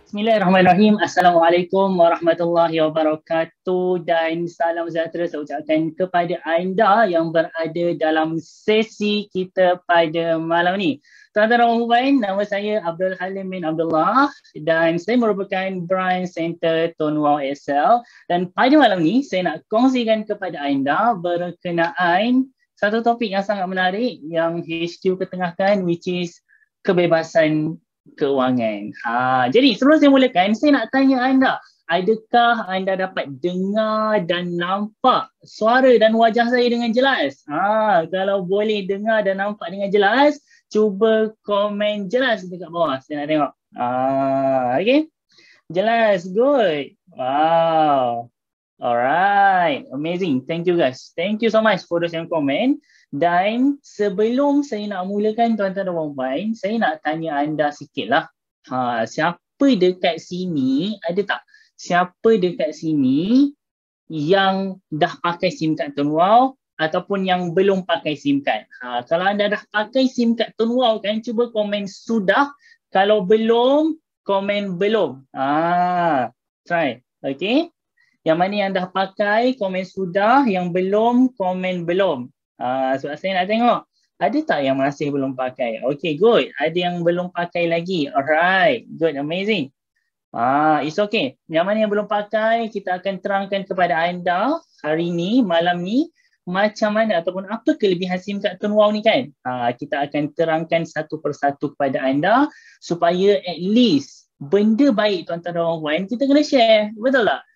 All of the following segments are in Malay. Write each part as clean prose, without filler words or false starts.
Bismillahirrahmanirrahim. Assalamualaikum warahmatullahi wabarakatuh dan salam sejahtera saya ucapkan kepada anda yang berada dalam sesi kita pada malam ni. Tuan-tuan dan puan, nama saya Abdul Halim bin Abdullah dan saya merupakan Brand Center Tonewau XL, dan pada malam ni saya nak kongsikan kepada anda berkenaan satu topik yang sangat menarik yang HQ ketengahkan, which is kebebasan keuangan. Jadi sebelum saya mulakan, saya nak tanya anda, adakah anda dapat dengar dan nampak suara dan wajah saya dengan jelas? Kalau boleh dengar dan nampak dengan jelas, cuba komen jelas dekat bawah. Saya nak tengok. Okay. Jelas, good. Wow. Alright, amazing. Thank you guys. Thank you so much for those yang komen. Dan sebelum saya nak mulakan tuan-tuan dan puan-puan, saya nak tanya anda sikit lah. Siapa dekat sini, ada tak? Siapa dekat sini yang dah pakai SIM card Tonewau ataupun yang belum pakai SIM card? Kalau anda dah pakai SIM card Tonewau kan, cuba komen sudah. Kalau belum, komen belum. Try. Okay. Yang mana yang dah pakai, komen sudah. Yang belum, komen belum. Sebab saya nak tengok, ada tak yang masih belum pakai? Okay, good. Ada yang belum pakai lagi. Alright, good, amazing. It's okay. Yang mana yang belum pakai, kita akan terangkan kepada anda hari ni, malam ni, macam mana ataupun apa kelebihan SIM card Tonewau ni kan. Kita akan terangkan satu persatu kepada anda supaya at least benda baik tuan-tuan dan puan-puan kita kena share. Betul tak?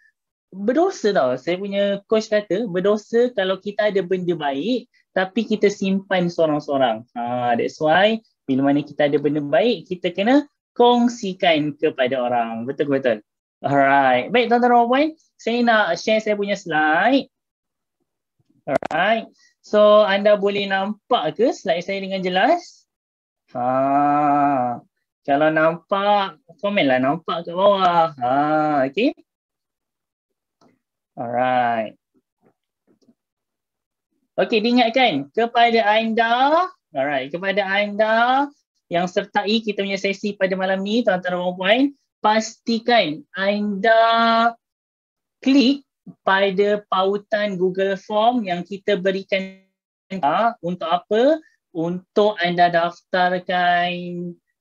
Berdosa tau. Saya punya coach kata, berdosa kalau kita ada benda baik tapi kita simpan seorang-seorang. That's why bila mana kita ada benda baik, kita kena kongsikan kepada orang. Betul-betul. Alright. Baik tuan-tuan dan puan, saya nak share saya punya slide. Alright. So anda boleh nampak ke slide saya dengan jelas? Kalau nampak, komen lah nampak kat bawah. Okay. Alright. Okey, diingatkan kepada anda, kepada anda yang sertai kita punya sesi pada malam ni, tuan-tuan dan puan-puan, pastikan anda klik pada pautan Google Form yang kita berikan. Untuk apa? Untuk anda daftarkan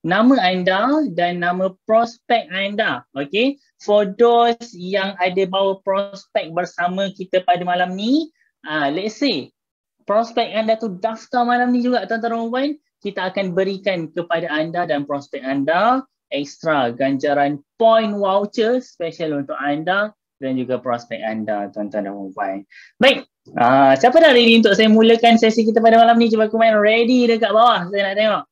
nama anda dan nama prospek anda. Okay. For those yang ada bawa prospek bersama kita pada malam ni, let's say prospek anda tu daftar malam ni juga tuan-tuan dan puan, kita akan berikan kepada anda dan prospek anda ekstra ganjaran point voucher special untuk anda dan juga prospek anda tuan-tuan dan puan. Baik, siapa dah ready untuk saya mulakan sesi kita pada malam ni? Cuba komen ready dekat bawah, saya nak tengok.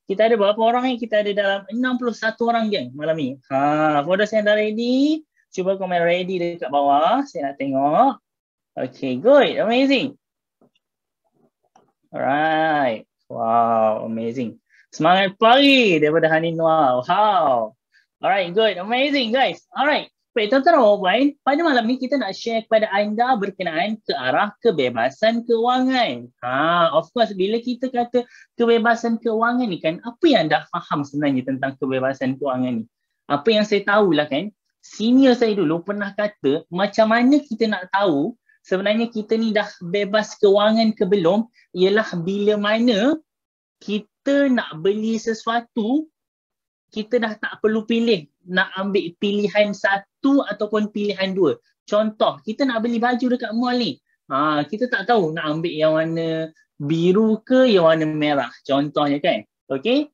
Kita ada berapa orang ni? Kita ada dalam 61 orang geng malam ni. For those yang dah ready, cuba komen ready dekat bawah, saya nak tengok. Okay, good, amazing. Alright, wow, amazing. Semangat pagi daripada Hanin Noah. Wow. Alright, good, amazing guys. Alright, baik tuan-tuan dan puan, pada malam ni kita nak share kepada anda berkenaan ke arah kebebasan keuangan. Of course, bila kita kata kebebasan keuangan ni kan, apa yang anda faham sebenarnya tentang kebebasan keuangan ni? Apa yang saya tahulah kan, senior saya dulu pernah kata, macam mana kita nak tahu sebenarnya kita ni dah bebas keuangan ke belum, ialah bila mana kita nak beli sesuatu, kita dah tak perlu pilih nak ambil pilihan satu ataupun pilihan dua. Contoh, kita nak beli baju dekat mall ni. Kita tak tahu nak ambil yang warna biru ke yang warna merah. Contohnya kan. Okay.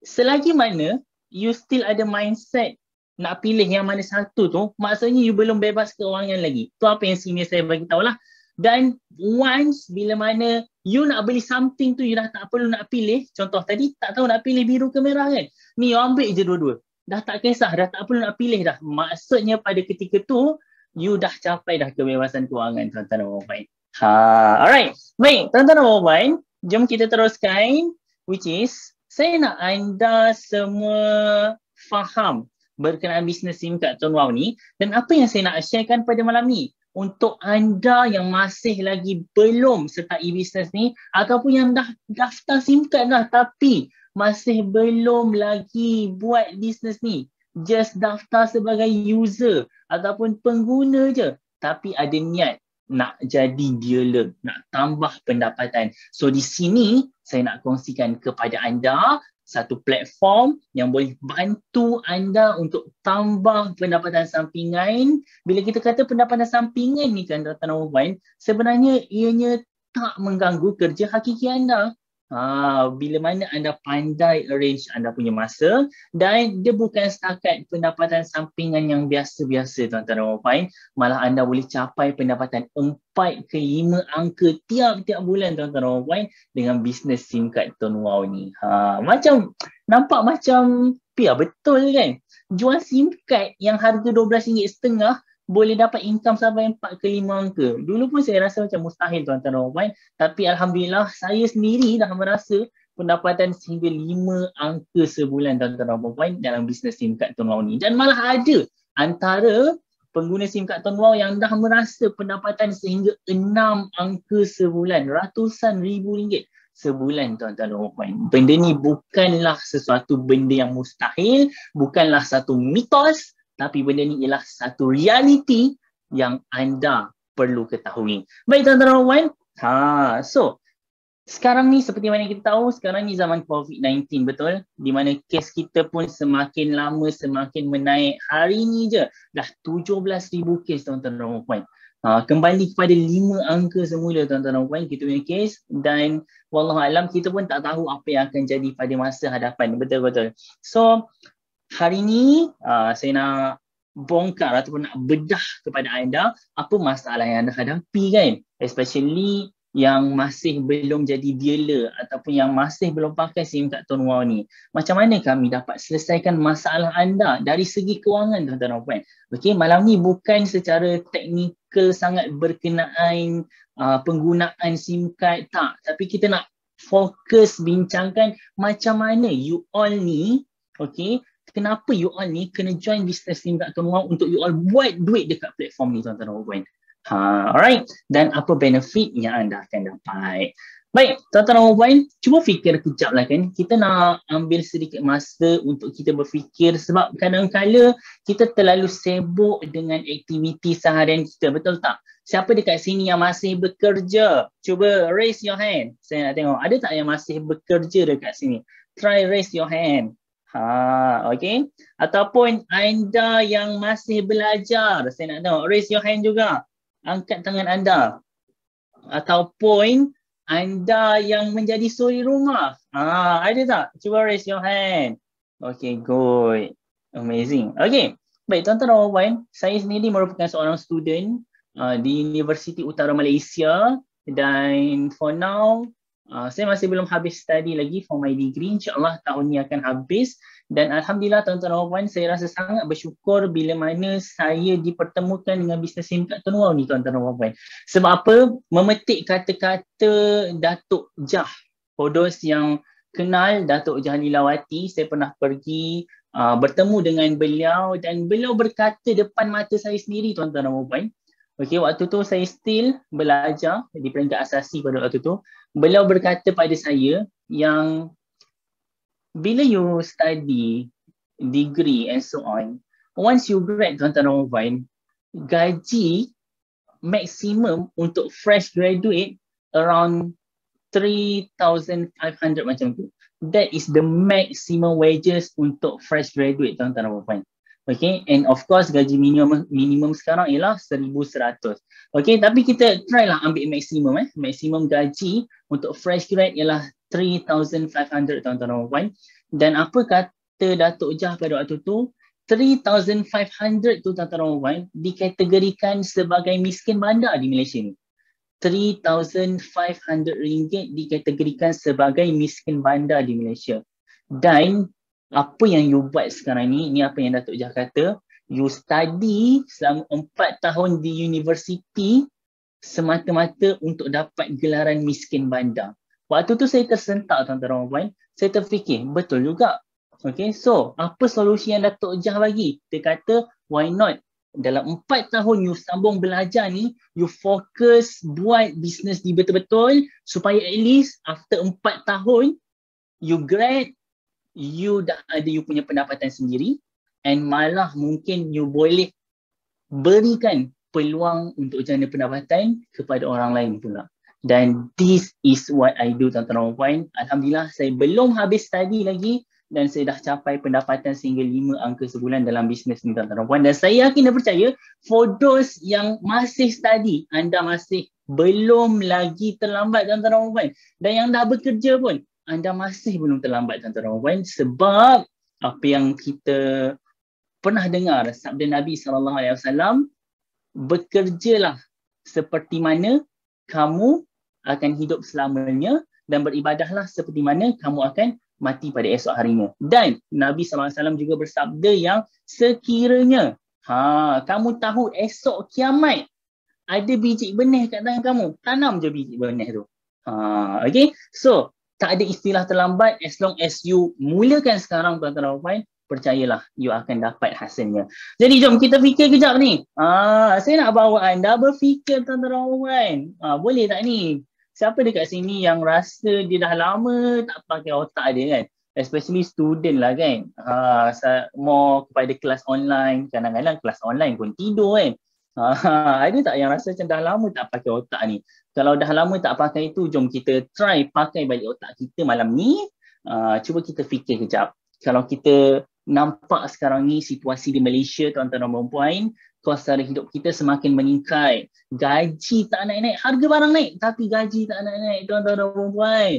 Selagi mana you still ada mindset nak pilih yang mana satu tu, maksudnya you belum bebas keuangan lagi. Tu apa yang senior saya bagi tahu lah. Dan once bila mana you nak beli something tu, you dah tak perlu nak pilih. Contoh tadi, tak tahu nak pilih biru ke merah kan. Ni you ambil je dua-dua. Dah tak kisah, dah tak perlu nak pilih dah. Maksudnya pada ketika tu, you dah capai dah kebebasan keuangan tuan-tuan dan puan-puan. Alright. Baik, tuan-tuan dan puan-puan, jom kita teruskan. Which is, saya nak anda semua faham berkenaan bisnes SIM card Tonewau ni, dan apa yang saya nak sharekan pada malam ni untuk anda yang masih lagi belum sertai bisnes ni ataupun yang dah daftar SIM card dah tapi masih belum lagi buat bisnes ni, just daftar sebagai user ataupun pengguna je, tapi ada niat nak jadi dealer, nak tambah pendapatan. So di sini saya nak kongsikan kepada anda satu platform yang boleh bantu anda untuk tambah pendapatan sampingan. Bila kita kata pendapatan sampingan ni kan, tuan-tuan dan puan, sebenarnya ianya tak mengganggu kerja hakiki anda. Bila mana anda pandai arrange anda punya masa, dan dia bukan setakat pendapatan sampingan yang biasa-biasa, tuan-tuan dan puan, malah anda boleh capai pendapatan 4 ke 5 angka tiap-tiap bulan, tuan-tuan dan puan, dengan bisnes SIM card Tuan Wow ni. Macam nampak macam betul kan? Jual SIM card yang harga RM12.5 boleh dapat income sampai 4 ke 5 angka. Dulu pun saya rasa macam mustahil, tuan-tuan dan puan, tapi alhamdulillah saya sendiri dah merasa pendapatan sehingga 5 angka sebulan, tuan-tuan dan puan, dalam bisnes SIM card Tuan Wow ni. Dan malah ada antara pengguna SIM card Tuan Wow yang dah merasa pendapatan sehingga 6 angka sebulan, ratusan ribu ringgit sebulan, tuan-tuan dan puan. Benda ni bukanlah sesuatu benda yang mustahil, bukanlah satu mitos, tapi benda ni ialah satu realiti yang anda perlu ketahui. Baik, tuan-tuan dan puan. So sekarang ni seperti mana kita tahu, sekarang ni zaman COVID-19, betul? Di mana kes kita pun semakin lama semakin menaik. Hari ni je dah 17,000 kes, tuan-tuan dan puan. Kembali kepada 5 angka semula, tuan-tuan dan puan, kita punya kes, dan wallahualam kita pun tak tahu apa yang akan jadi pada masa hadapan. Betul-betul. So hari ni saya nak bongkar ataupun nak bedah kepada anda apa masalah yang anda hadapi kan, especially yang masih belum jadi dealer ataupun yang masih belum pakai SIM card Tuan Wow ni. Macam mana kami dapat selesaikan masalah anda dari segi kewangan, tuan-tuan dan puan. Okey, malam ni bukan secara teknikal sangat berkenaan penggunaan SIM card, tak, tapi kita nak fokus bincangkan macam mana you all ni, okey, kenapa you all ni kena join bisnes SIM card Tuan Wow untuk you all buat duit dekat platform ni, tuan-tuan dan puan. Alright, dan apa benefit yang anda akan dapat. Baik, tuan-tuan dan puan, cuba fikir kejap lah kan. Kita nak ambil sedikit masa untuk kita berfikir sebab kadang-kala kita terlalu sibuk dengan aktiviti seharian kita, betul tak? Siapa dekat sini yang masih bekerja? Cuba raise your hand. Saya nak tengok, ada tak yang masih bekerja dekat sini? Try raise your hand. Okay. Ataupun anda yang masih belajar, saya nak tengok, raise your hand juga. Angkat tangan anda. Ataupun anda yang menjadi suri rumah. Ada tak? Cuba raise your hand. Okay, good. Amazing. Okay. Baik, tuan-tuan dan puan, saya sendiri merupakan seorang student di Universiti Utara Malaysia, dan for now saya masih belum habis study lagi for my degree. InsyaAllah tahun ni akan habis. Dan alhamdulillah, tuan-tuan dan puan, saya rasa sangat bersyukur bila mana saya dipertemukan dengan bisnes SIM card Tuan Wow ni, tuan-tuan dan puan. Sebab apa? Memetik kata-kata Datuk Jah. For those yang kenal Datuk Jah Lilawati, saya pernah pergi bertemu dengan beliau, dan beliau berkata depan mata saya sendiri, tuan-tuan dan puan. Okey, waktu tu saya still belajar di peringkat asasi pada waktu tu. Beliau berkata pada saya yang bila you study degree and so on, once you grad, tuan-tuan dan puan, gaji maksimum untuk fresh graduate around 3,500 macam tu. That is the maximum wages untuk fresh graduate, tuan-tuan dan puan. Okay, and of course gaji minimum sekarang ialah 1,100. Okay, tapi kita try lah ambil maksimum. Maksimum gaji untuk fresh grad ialah 3,500, tuan-tuan dan puan. Dan apa kata Datuk Jah pada waktu tu, 3,500 tu, tuan-tuan dan puan, dikategorikan sebagai miskin bandar di Malaysia ni. 3,500 ringgit dikategorikan sebagai miskin bandar di Malaysia. Dan apa yang you buat sekarang ni apa yang Datuk Jah kata, you study selama 4 tahun di universiti semata-mata untuk dapat gelaran miskin bandar. Waktu tu saya tersentak, tuan-tuan dan puan. Saya terfikir, betul juga. Okay, so apa solusi yang Datuk Jah bagi? Dia kata, why not? Dalam 4 tahun you sambung belajar ni, you fokus buat bisnes ni betul-betul, supaya at least after 4 tahun, you grad, you dah ada you punya pendapatan sendiri, and malah mungkin you boleh berikan peluang untuk jana pendapatan kepada orang lain pula. Dan this is what I do, tuan-tuan dan puan. Alhamdulillah, saya belum habis study lagi dan saya dah capai pendapatan sehingga 5 angka sebulan dalam bisnes ni, tuan-tuan dan puan. Dan saya yakin dan percaya, for those yang masih study, anda masih belum lagi terlambat, tuan-tuan dan puan. Dan yang dah bekerja pun, anda masih belum terlambat, tuan-tuan dan puan. Sebab apa yang kita pernah dengar sabda Nabi SAW, bekerjalah seperti mana kamu akan hidup selamanya dan beribadahlah seperti mana kamu akan mati pada esok harinya. Dan Nabi SAW juga bersabda yang sekiranya kamu tahu esok kiamat ada biji benih kat tangan kamu, tanam je biji benih tu. Okay, so tak ada istilah terlambat. As long as you mulakan sekarang, tuan-tuan dan puan, percayalah, you akan dapat hasilnya. Jadi jom kita fikir kejap ni. Saya nak bawa anda berfikir, tuan-tuan dan puan. Boleh tak ni? Siapa dekat sini yang rasa dia dah lama tak pakai otak dia kan? Especially student lah kan. More kepada kelas online. Kadang-kadang kelas online pun tidur kan. Ada tak yang rasa macam dah lama tak pakai otak ni? Kalau dah lama tak pakai itu, jom kita try pakai balik otak kita malam ni. Cuba kita fikir kejap. Kalau kita nampak sekarang ni situasi di Malaysia, tuan-tuan dan puan, kos sara hidup kita semakin meningkat. Gaji tak naik-naik, harga barang naik tapi gaji tak naik-naik, tuan-tuan dan puan.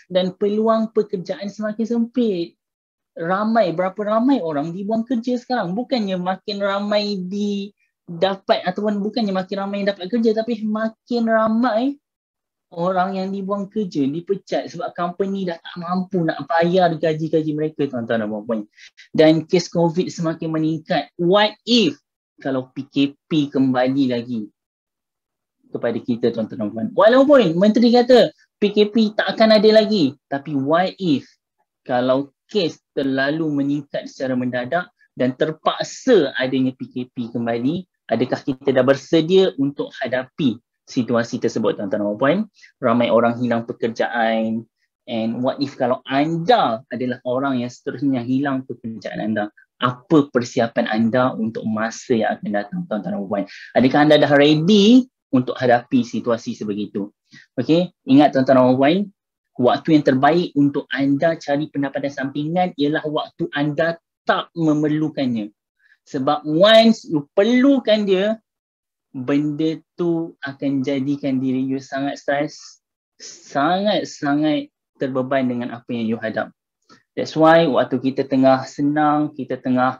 Dan peluang pekerjaan semakin sempit. Berapa ramai orang dibuang kerja sekarang. Bukannya makin ramai dapat, ataupun bukannya makin ramai yang dapat kerja, tapi makin ramai orang yang dibuang kerja, dipecat sebab company dah tak mampu nak bayar gaji-gaji mereka, tuan-tuan dan puan. Dan kes COVID semakin meningkat. What if kalau PKP kembali lagi kepada kita, tuan-tuan dan puan? Walaupun menteri kata PKP tak akan ada lagi, tapi what if kalau kes terlalu meningkat secara mendadak dan terpaksa adanya PKP kembali, adakah kita dah bersedia untuk hadapi situasi tersebut, tuan-tuan dan puan? Ramai orang hilang pekerjaan. And what if kalau anda adalah orang yang seterusnya hilang pekerjaan anda? Apa persiapan anda untuk masa yang akan datang, tuan-tuan dan puan? Adakah anda dah ready untuk hadapi situasi sebegitu? Okay, ingat tuan-tuan dan puan, waktu yang terbaik untuk anda cari pendapatan sampingan ialah waktu anda tak memerlukannya. Sebab once you perlukan dia, benda tu akan jadikan diri you sangat stres, sangat-sangat terbeban dengan apa yang you hadap. That's why waktu kita tengah senang, kita tengah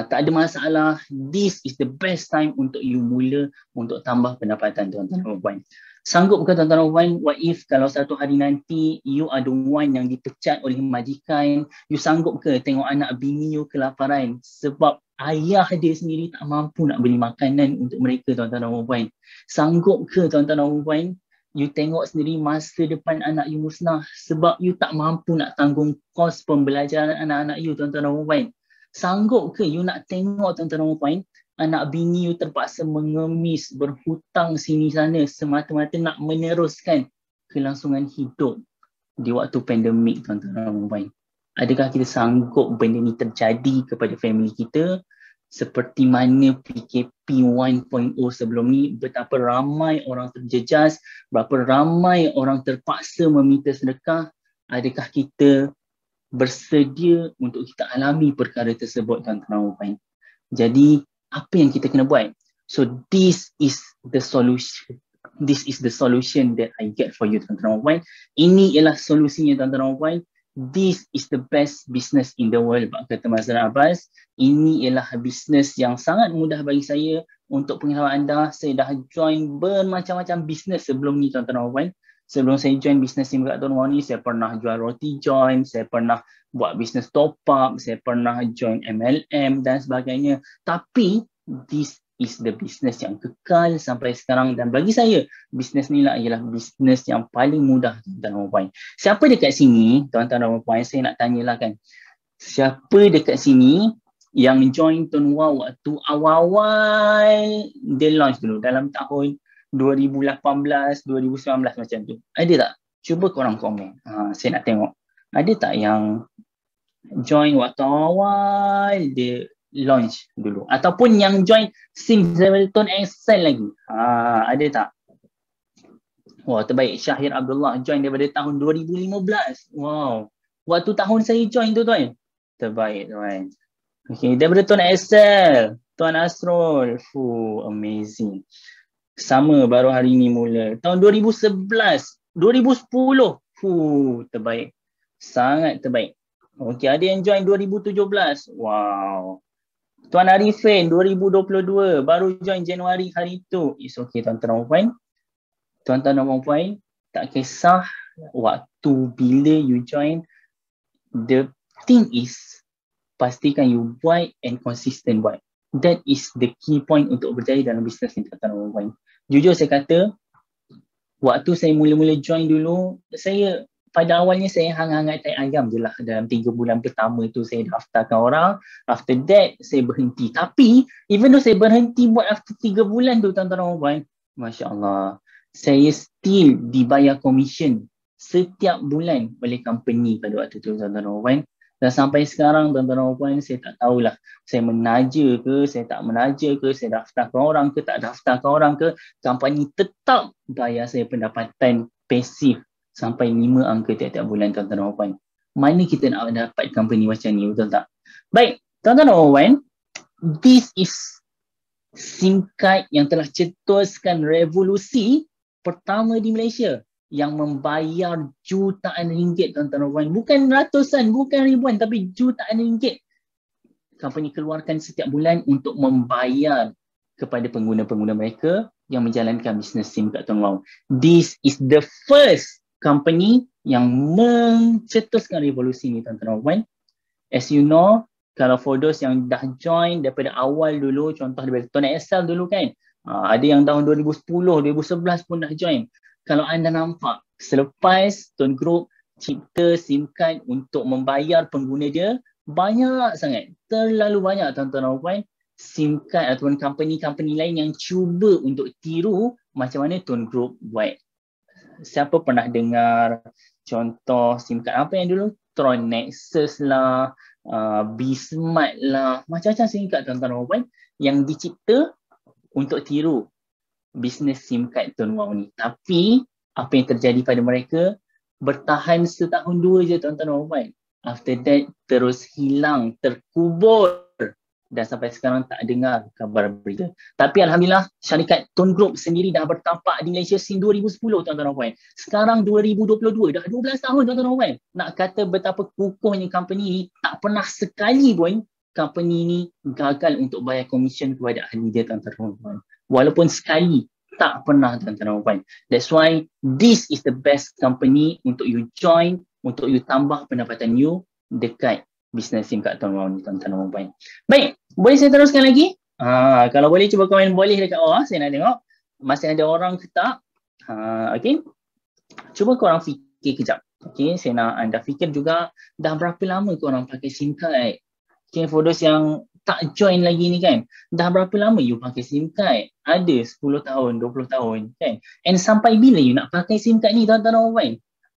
tak ada masalah, this is the best time untuk you mula untuk tambah pendapatan, tuan-tuan dan puan. Sanggup ke, tuan-tuan dan puan? What if kalau satu hari nanti you ada one yang dipecat oleh majikan, you sanggup ke tengok anak bini you kelaparan sebab ayah dia sendiri tak mampu nak beli makanan untuk mereka, tuan-tuan dan puan? Sanggup ke, tuan-tuan dan puan, you tengok sendiri masa depan anak you musnah sebab you tak mampu nak tanggung kos pembelajaran anak-anak you, tuan-tuan dan puan? Sanggup ke you nak tengok, tuan-tuan dan puan, anak bini you terpaksa mengemis, berhutang sini sana semata-mata nak meneruskan kelangsungan hidup di waktu pandemik, tuan-tuan dan puan? Adakah kita sanggup benda ni terjadi kepada family kita? Seperti mana PKP 1.0 sebelum ni, betapa ramai orang terjejas, berapa ramai orang terpaksa meminta sedekah. Adakah kita bersedia untuk kita alami perkara tersebut, tuan-tuan dan puan? Jadi apa yang kita kena buat? So this is the solution. This is the solution that I get for you, tuan-tuan dan puan. Ini ialah solusinya, tuan-tuan dan puan. This is the best business in the world, kata Mazhar Abbas. Ini ialah bisnes yang sangat mudah bagi saya. Untuk pengetahuan anda, saya dah join bermacam-macam bisnes sebelum ni, tuan-tuan dan puan. Sebelum saya join bisnes ni kat Tuan Wang ni, saya pernah jual roti john, saya pernah buat bisnes top up, saya pernah join MLM dan sebagainya. Tapi this is the business yang kekal sampai sekarang, dan bagi saya bisnes ni lah ialah bisnes yang paling mudah, tuan-tuan dan puan. Siapa dekat sini, tuan-tuan dan puan, saya nak tanyalah kan, siapa dekat sini yang join Tuan Wah waktu awal-awal dia launch dulu dalam tahun 2018, 2019 macam tu? Ada tak? Cuba korang komen. Saya nak tengok. Ada tak yang join waktu awal dia launch dulu? Ataupun yang join SIM Zeraton XL lagi? Ada tak? Wah, terbaik. Syahir Abdullah join daripada tahun 2015. Wow. Waktu tahun saya join tu tuan. Terbaik tuan. Okay, daripada Tuan Excel, Tuan Asrul. Amazing. Sama baru hari ni mula. Tahun 2011, 2010. Terbaik. Sangat terbaik. Okay, ada yang join 2017. Wow. Tuan Arifin 2022 baru join Januari hari tu. It's okay tuan-tuan dan puan. Tuan-tuan dan puan, tak kisah waktu bila you join, the thing is pastikan you buat and consistent buat. That is the key point untuk berjaya dalam bisnes ni tuan-tuan dan puan. Jujur saya kata, waktu saya mula-mula join dulu, saya pada awalnya saya hangat-hangat tai ayam je lah. Dalam 3 bulan pertama tu saya daftarkan orang. After that, saya berhenti. Tapi, even though saya berhenti buat after 3 bulan tu tuan-tuan dan puan, Masya Allah, saya still dibayar commission setiap bulan oleh company pada waktu tu tuan-tuan dan puan. Dan sampai sekarang tuan-tuan dan puan, saya tak tahulah saya menaja ke, saya tak menaja ke, saya daftarkan orang ke, tak daftarkan orang ke, company tetap bayar saya pendapatan pasif sampai 5 angka tiap-tiap bulan tuan-tuan dan puan. Mana kita nak dapat company macam ni, betul tak? Baik, tuan-tuan dan puan, this is SIM card yang telah cetuskan revolusi pertama di Malaysia yang membayar jutaan ringgit tuan-tuan dan puan. Bukan ratusan, bukan ribuan, tapi jutaan ringgit company keluarkan setiap bulan untuk membayar kepada pengguna-pengguna mereka yang menjalankan bisnes SIM card Tuan Wow. This is the first company yang mencetuskan revolusi ni tuan-tuan dan puan. As you know, kalau for those yang dah join daripada awal dulu, contoh daripada Tuan Excel dulu kan, ada yang tahun 2010, 2011 pun dah join. Kalau anda nampak, selepas Tuan Group cipta SIM card untuk membayar pengguna dia, banyak sangat, terlalu banyak tuan-tuan dan puan, SIM card ataupun company-company lain yang cuba untuk tiru macam mana Tuan Group buat. Siapa pernah dengar contoh SIM card apa yang dulu? Tron Nexus lah, B-Smart lah, macam-macam SIM card tuan-tuan dan puan yang dicipta untuk tiru bisnes SIM card Tuan Wow ni. Tapi apa yang terjadi pada mereka bertahan setahun 2 je tuan-tuan dan puan. After that terus hilang, terkubur dan sampai sekarang tak dengar kabar berita. Tapi alhamdulillah syarikat Tuan Group sendiri dah bertapak di Malaysia since 2010 tuan-tuan dan puan. Sekarang 2022 dah 12 tahun tuan-tuan dan puan. Nak kata betapa kukuhnya company ni, tak pernah sekali pun company ni gagal untuk bayar komisen kepada ahli dia tuan-tuan dan puan. Walaupun sekali, tak pernah tuan-tuan dan puan. That's why this is the best company untuk you join, untuk you tambah pendapatan you dekat bisnes SIM card Tuan Wow ni tuan-tuan dan puan. Baik, boleh saya teruskan lagi? Kalau boleh cuba komen boleh dekat bawah, saya nak tengok masih ada orang ke tak. Okay, cuba korang fikir kejap. Okay, saya nak anda fikir juga dah berapa lama korang pakai SIM card. Okay, for those yang tak join lagi ni kan, dah berapa lama you pakai SIM card? Ada 10 tahun, 20 tahun kan? And sampai bila you nak pakai SIM card ni tuan-tuan dan puan?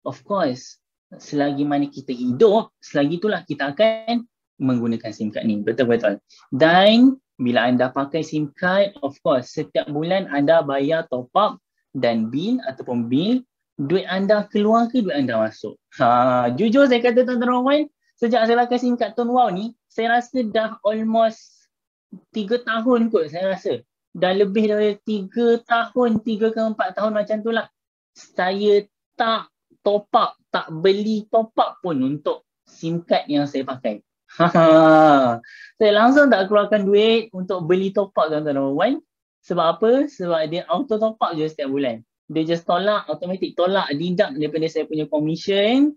Of course, selagi mana kita hidup, selagi itulah kita akan menggunakan SIM card ni. Betul-betul. Dan bila anda pakai SIM card, of course, setiap bulan anda bayar top up dan bil ataupun bil, duit anda keluar ke duit anda masuk? Jujur saya kata tuan-tuan dan puan, sejak saya pakai SIM card Tuan Wow ni, saya rasa dah almost 3 tahun kot saya rasa. Dah lebih dari 3 tahun, 3 ke 4 tahun macam tu lah. Saya tak top up, tak beli top up pun untuk SIM card yang saya pakai. Saya langsung tak keluarkan duit untuk beli top up tuan-tuan dan puan. Sebab apa? Sebab dia auto top up je setiap bulan. Dia just tolak, automatic tolak, deduct daripada saya punya commission.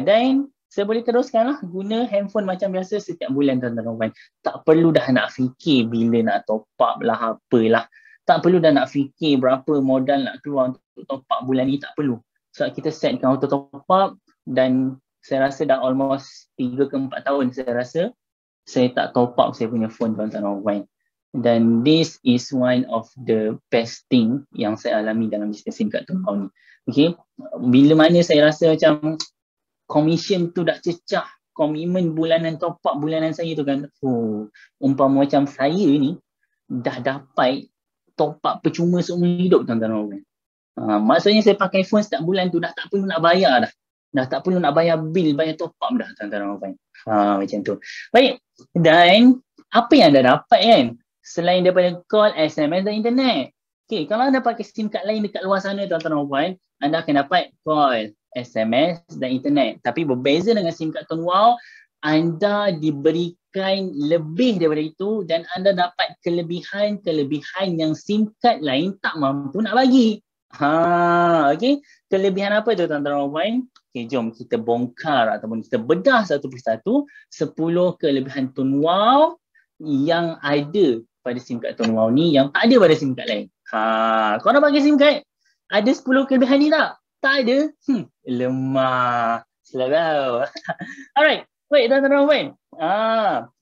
Dan saya boleh teruskan lah guna handphone macam biasa setiap bulan tuan-tuan dan puan. Tak perlu dah nak fikir bila nak top up lah apalah. Tak perlu dah nak fikir berapa modal nak keluar untuk top up bulan ni, tak perlu. Sebab kita setkan auto top up dan saya rasa dah almost 3 ke 4 tahun saya rasa saya tak top up saya punya phone tuan-tuan dan puan. Dan this is one of the best thing yang saya alami dalam bisnes SIM card Tuan Wow ni. Okay, bila mana saya rasa macam commission tu dah cecah, komitmen bulanan top up bulanan saya tu kan, umpama macam saya ni dah dapat top up percuma seumur hidup tuan-tuan dan puan. Maksudnya saya pakai phone setiap bulan tu dah tak perlu nak bayar dah. Dah tak perlu nak bayar bil, bayar top up dah tuan-tuan dan puan. Macam tu. Baik, dan apa yang anda dapat kan? Selain daripada call, SMS dan internet. Okay, kalau anda pakai SIM card lain dekat luar sana tuan-tuan dan puan, anda akan dapat call, SMS dan internet. Tapi berbeza dengan SIM card Tuan Wow, anda diberikan lebih daripada itu dan anda dapat kelebihan yang SIM card lain tak mampu nak bagi. Okay. Kelebihan apa tu tuan-tuan dan puan? Okay, jom kita bongkar ataupun kita bedah satu persatu 10 kelebihan Tuan Wow yang ada pada SIM card Tuan Wow ni yang tak ada pada SIM card lain. Kau nak pakai SIM card, ada 10 kelebihan ni tak? Tak ada? Lemah. Selalu. Alright. Baik, tuan-tuan dan puan.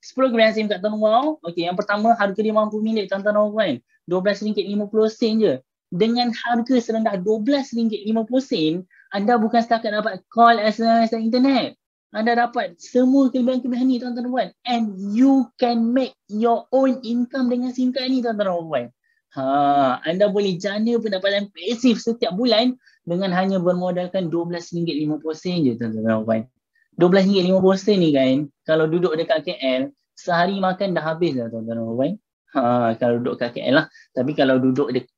10 kelebihan SIM card Tuan Wow. Okey, yang pertama, harga dia mampu milik tuan-tuan dan puan. RM12.50 je. Dengan harga serendah RM12.50, anda bukan setakat dapat call, SMS dan internet. Anda dapat semua kelebihan-kelebihan ni tuan-tuan dan puan. And you can make your own income dengan SIM card ni tuan-tuan dan puan. Anda boleh jana pendapatan pasif setiap bulan dengan hanya bermodalkan RM12.50 je tuan-tuan dan puan. RM12.50 ni kan, kalau duduk dekat KL, sehari makan dah habis dah tuan-tuan dan puan. Kalau duduk kat KL lah. Tapi kalau duduk dekat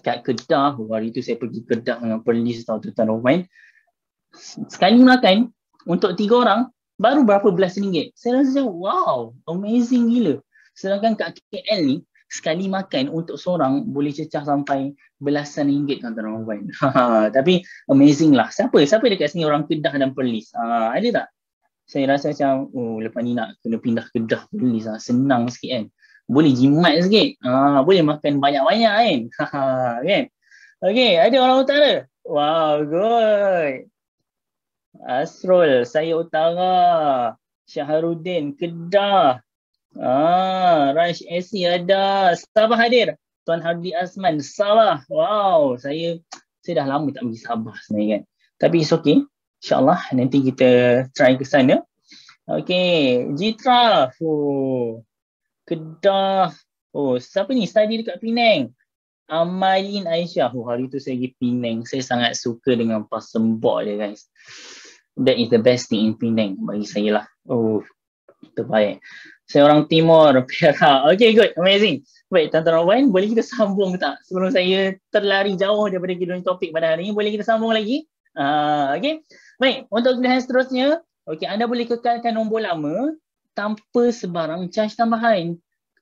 Kedah, hari tu saya pergi Kedah dengan Perlis tuan-tuan dan puan, sekali makan untuk 3 orang baru berapa belas ringgit. Saya rasa wow, amazing gila. Sedangkan kat KL ni, sekali makan untuk seorang boleh cecah sampai belasan ringgit tuan-tuan dan puan. Tapi amazing lah. Siapa dekat sini orang Kedah dan Perlis? Ada tak? Saya rasa macam lepas ni nak kena pindah Kedah Perlis lah. Senang sikit kan. Boleh jimat sikit. Boleh makan banyak-banyak kan. Kan? Okay, ada orang utara? Wow, good. Asrul, saya utara. Syaharuddin, Kedah. Raish AC ada. Sabah hadir. Tuan Hardi Azman, Sabah. Wow, saya dah lama tak pergi Sabah sebenarnya kan. Tapi it's okay. InsyaAllah nanti kita try ke sana. Okay, Jitra. Kedah. Siapa ni? Study dekat Penang. Amalin Aisyah. Hari tu saya pergi Penang. Saya sangat suka dengan pasembok dia guys. That is the best thing in Penang bagi saya lah. Terbaik. Saya orang Timur, Perak. Okay, good. Amazing. Baik, tuan-tuan dan puan, boleh kita sambung tak? Sebelum saya terlari jauh daripada kita topik pada hari ini, boleh kita sambung lagi? Okay. Baik, untuk kelebihan seterusnya, okay, anda boleh kekalkan nombor lama tanpa sebarang charge tambahan.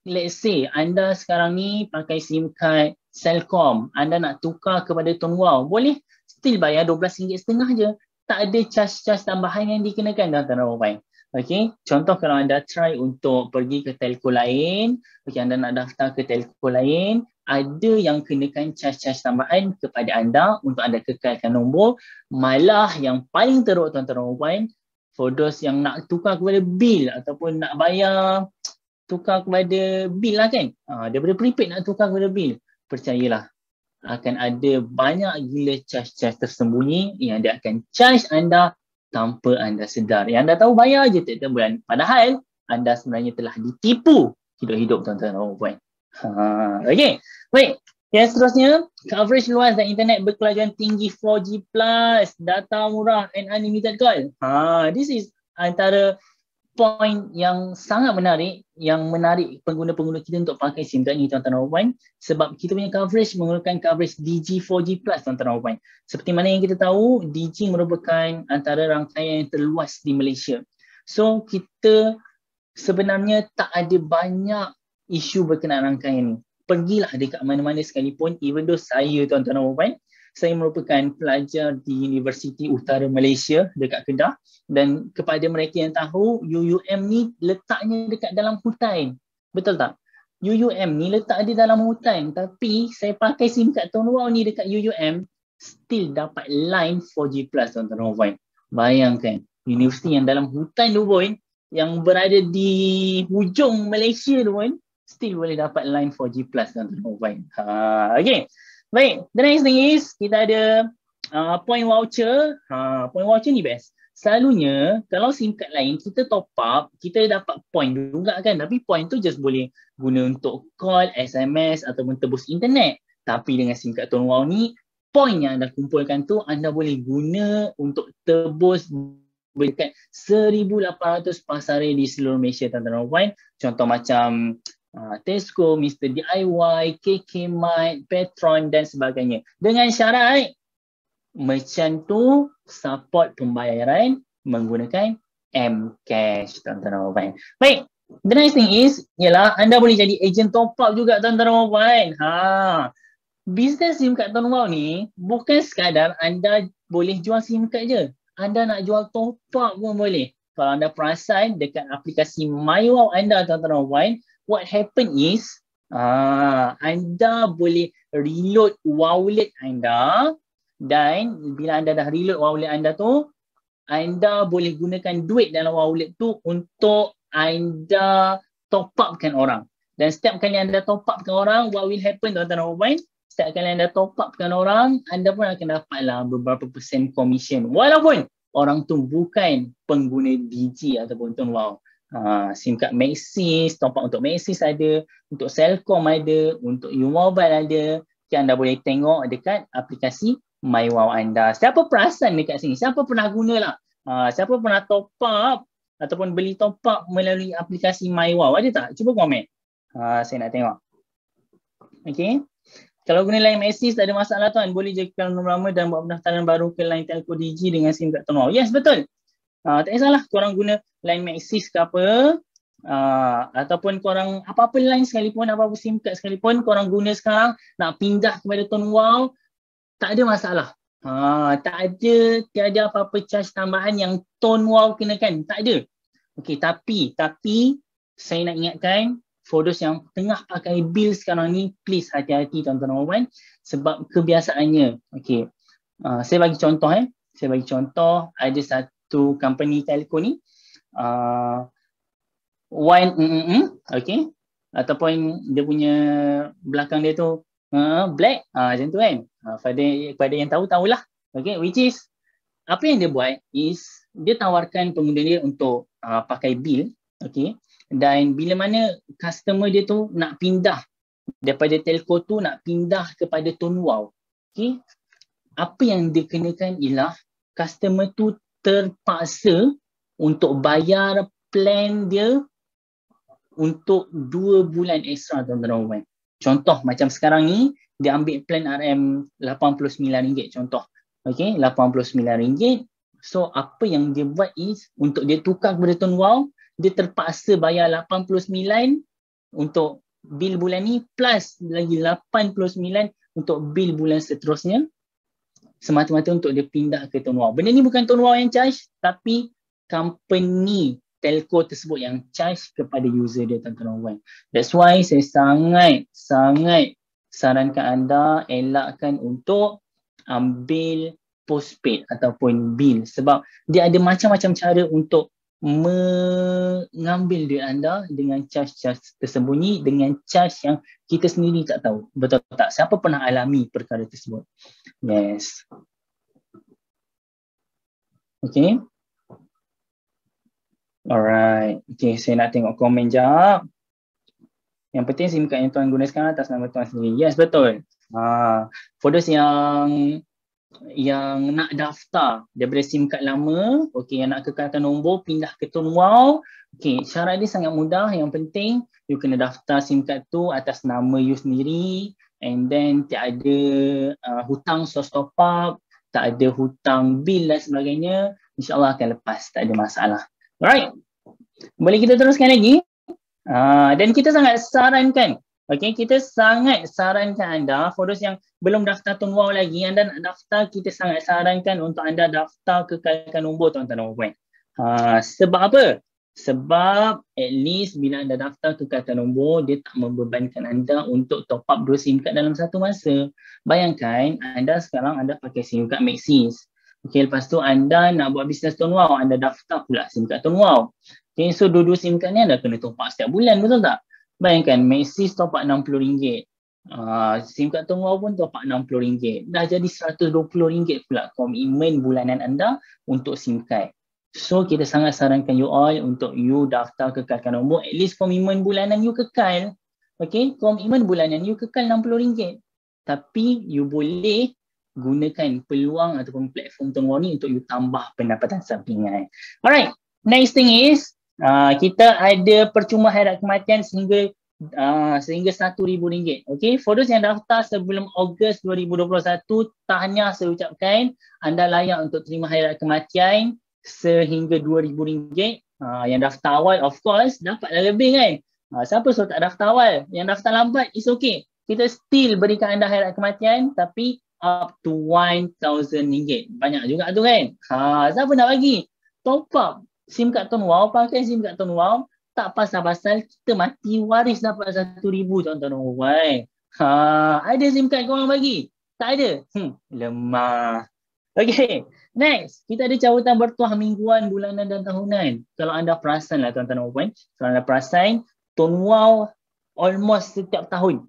Let's say, anda sekarang ni pakai SIM card Celcom. Anda nak tukar kepada Tuan Wow. Boleh still bayar RM12.50 je. Tak ada charge-charge tambahan yang dikenakan tuan-tuan dan puan. Okay, contoh kalau anda try untuk pergi ke telco lain, okay, anda nak daftar ke telco lain, ada yang kenakan charge-charge tambahan kepada anda untuk anda kekalkan nombor. Malah yang paling teruk tuan-tuan dan puan, for those yang nak tukar kepada bil ataupun nak bayar tukar kepada bil lah kan, daripada prepaid nak tukar kepada bil, percayalah akan ada banyak gila charge-charge tersembunyi yang dia akan charge anda tanpa anda sedar. Yang anda tahu bayar je tiap-tiap bulan. Padahal anda sebenarnya telah ditipu hidup-hidup tuan-tuan dan puan. Okay. Baik. Yang seterusnya, coverage luas dan internet berkelajuan tinggi 4G+, data murah and unlimited call. This is antara point yang sangat menarik, yang menarik pengguna-pengguna kita untuk pakai SIM card ni tuan-tuan dan puan, sebab kita punya coverage merupakan coverage DG 4G+, tuan-tuan dan puan. Seperti mana yang kita tahu, DG merupakan antara rangkaian yang terluas di Malaysia. So kita sebenarnya tak ada banyak isu berkenaan rangkaian ni. Pergilah dekat mana-mana sekalipun, even though saya tuan-tuan dan puan, saya merupakan pelajar di Universiti Utara Malaysia dekat Kedah, dan kepada mereka yang tahu, UUM ni letaknya dekat dalam hutan. Betul tak? UUM ni letak di dalam hutan, tapi saya pakai SIM card Tuan Wow ni dekat UUM, still dapat line 4G+, tuan-tuan dan puan. Bayangkan, universiti yang dalam hutan tu pun, yang berada di hujung Malaysia tu pun, still boleh dapat line 4G+, tuan-tuan dan puan. Okay. Baik, the next thing is kita ada point voucher. Point voucher ni best. Selalunya kalau SIM card lain kita top up, kita dapat point juga kan. Tapi point tu just boleh guna untuk call, SMS ataupun tebus internet. Tapi dengan SIM card Tone Wow ni, point yang anda kumpulkan tu anda boleh guna untuk tebus dekat 1,800 pasaran di seluruh Malaysia, tuan-tuan dan puan. Contoh macam Tesco, Mr. DIY, KK Mart, Petron dan sebagainya. Dengan syarat merchant tu support pembayaran menggunakan M-Cash, tuan-tuan dan puan. Baik, the next thing is ialah anda boleh jadi agent top up juga, tuan-tuan dan puan. Bisnes SIM card Tone Wow ni bukan sekadar anda boleh jual SIM card je. Anda nak jual top up pun boleh. Kalau anda perasan dekat aplikasi MyWow anda, tuan-tuan dan puan, what happen is anda boleh reload wallet anda, dan bila anda dah reload wallet anda tu, anda boleh gunakan duit dalam wallet tu untuk anda top upkan orang. Dan setiap kali anda top upkan orang, what will happen, tuan-tuan dan puan? Setiap kali anda top upkan orang, anda pun akan dapatlah beberapa persen commission. Walaupun orang tu bukan pengguna Digi ataupun Tone Wow. SIM card Maxis, top up untuk Maxis ada, untuk Celcom ada, untuk U-Mobile ada. Okay, anda boleh tengok dekat aplikasi MyWow anda. Siapa perasan dekat sini? Siapa pernah gunalah? Siapa pernah top up ataupun beli top up melalui aplikasi MyWow? Ada tak? Cuba komen. Saya nak tengok. Okay. Kalau guna line Maxis tak ada masalah tuan. Boleh je klikkan nombor lama dan buat pendaftaran baru ke line Telco Digi dengan SIM card Tone Wow. Yes, betul. Tak kisahlah korang guna line Maxis ke apa, ataupun korang apa-apa line sekalipun, apa-apa SIM card sekalipun korang guna sekarang, nak pindah kepada Tone Wow, tak ada masalah. Tiada apa-apa charge tambahan yang Tone Wow kenakan. Tak ada. Okey, tapi saya nak ingatkan for those yang tengah pakai bil sekarang ni, please hati-hati tuan-tuan dan puan, sebab kebiasaannya. Okey. Saya bagi contoh ada satu company telco ni okey, ataupun dia punya belakang dia tu black, macam tu kan. Pada yang tahulah. Okey, which is apa yang dia buat is dia tawarkan pengguna dia untuk pakai bil, okey. Dan bila mana customer dia tu nak pindah daripada telco tu nak pindah kepada Tone Wow, okey, apa yang dia kenakan ialah customer tu terpaksa untuk bayar plan dia untuk 2 bulan ekstra, tuan-tuan dan puan. Contoh macam sekarang ni dia ambil plan RM RM89 contoh. Okey, RM89. So apa yang dia buat is untuk dia tukar kepada Tone Wow, dia terpaksa bayar 89 untuk bil bulan ni plus lagi 89 untuk bil bulan seterusnya, semata-mata untuk dia pindah ke Tone Wow. Benda ni bukan Tone Wow yang charge, tapi company telco tersebut yang charge kepada user dia, tuan-tuan dan puan. That's why saya sangat sarankan anda elakkan untuk ambil postpaid ataupun bil, sebab dia ada macam-macam cara untuk mengambil duit anda dengan charge-charge tersembunyi, dengan charge yang kita sendiri tak tahu. Betul tak? Siapa pernah alami perkara tersebut? Yes. Okay. Alright. Okay, saya nak tengok komen jap. Yang penting SIM card yang tuan guna sekarang atas nama tuan sendiri. Yes, betul. For those yang nak daftar daripada SIM card lama, okey, yang nak kekalkan nombor, pindah ke Tone Wow, okey, syarat dia sangat mudah. Yang penting you kena daftar SIM card tu atas nama you sendiri, and then tak ada hutang sos top up, tak ada hutang bil dan sebagainya. InsyaAllah akan lepas, tak ada masalah. Alright, boleh kita teruskan lagi. Dan kita sangat sarankan, okey, kita sangat sarankan anda, for those yang belum daftar Tone Wow lagi, anda nak daftar, kita sangat sarankan untuk anda daftar kekalkan nombor, tuan-tuan dan puan. Sebab apa? Sebab at least bila anda daftar kekalkan nombor, dia tak membebankan anda untuk top up 2 SIM card dalam satu masa. Bayangkan anda sekarang anda pakai SIM card Maxis. Okey, lepas tu anda nak buat bisnes Tone Wow, anda daftar pula SIM card Tone Wow. Okey, so dua-dua SIM card ni anda kena top up setiap bulan, betul tak? Bayangkan Maxis top up RM60. SIM card Tone Wow pun top up RM60. Dah jadi RM120 pula komitmen bulanan anda untuk SIM card. So kita sangat sarankan you all untuk you daftar kekalkan nombor. At least komitmen bulanan you kekal. Okay, komitmen bulanan you kekal RM60. Tapi you boleh gunakan peluang ataupun platform Tuan Wau ni untuk you tambah pendapatan sampingan. Alright, next thing is kita ada percuma hairat kematian sehingga RM1,000. Okay, for those yang daftar sebelum Ogos 2021, tahniah saya ucapkan, anda layak untuk terima hairat kematian sehingga RM2,000. Yang daftar awal of course dapatlah lebih kan. Siapa suruh tak daftar awal? Yang daftar lambat is okay. Kita still berikan anda hairat kematian tapi up to RM1,000. Banyak juga tu kan. Siapa nak bagi? Top up SIM card Tuan Wau, pakai SIM card Tuan Wau. Tak pasal-pasal kita mati waris dapat RM1,000 tuan-tuan dan puan. Ada SIM card korang bagi? Tak ada? Lemah. Okay, next. Kita ada cabutan bertuah mingguan, bulanan dan tahunan. Kalau anda perasan lah tuan-tuan dan puan. Kalau anda perasan, Tuan Wau almost setiap tahun.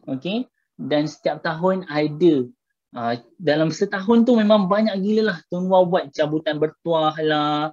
Okay. Dan setiap tahun ada. Dalam setahun tu memang banyak gila lah Tuan Wau buat cabutan bertuah lah,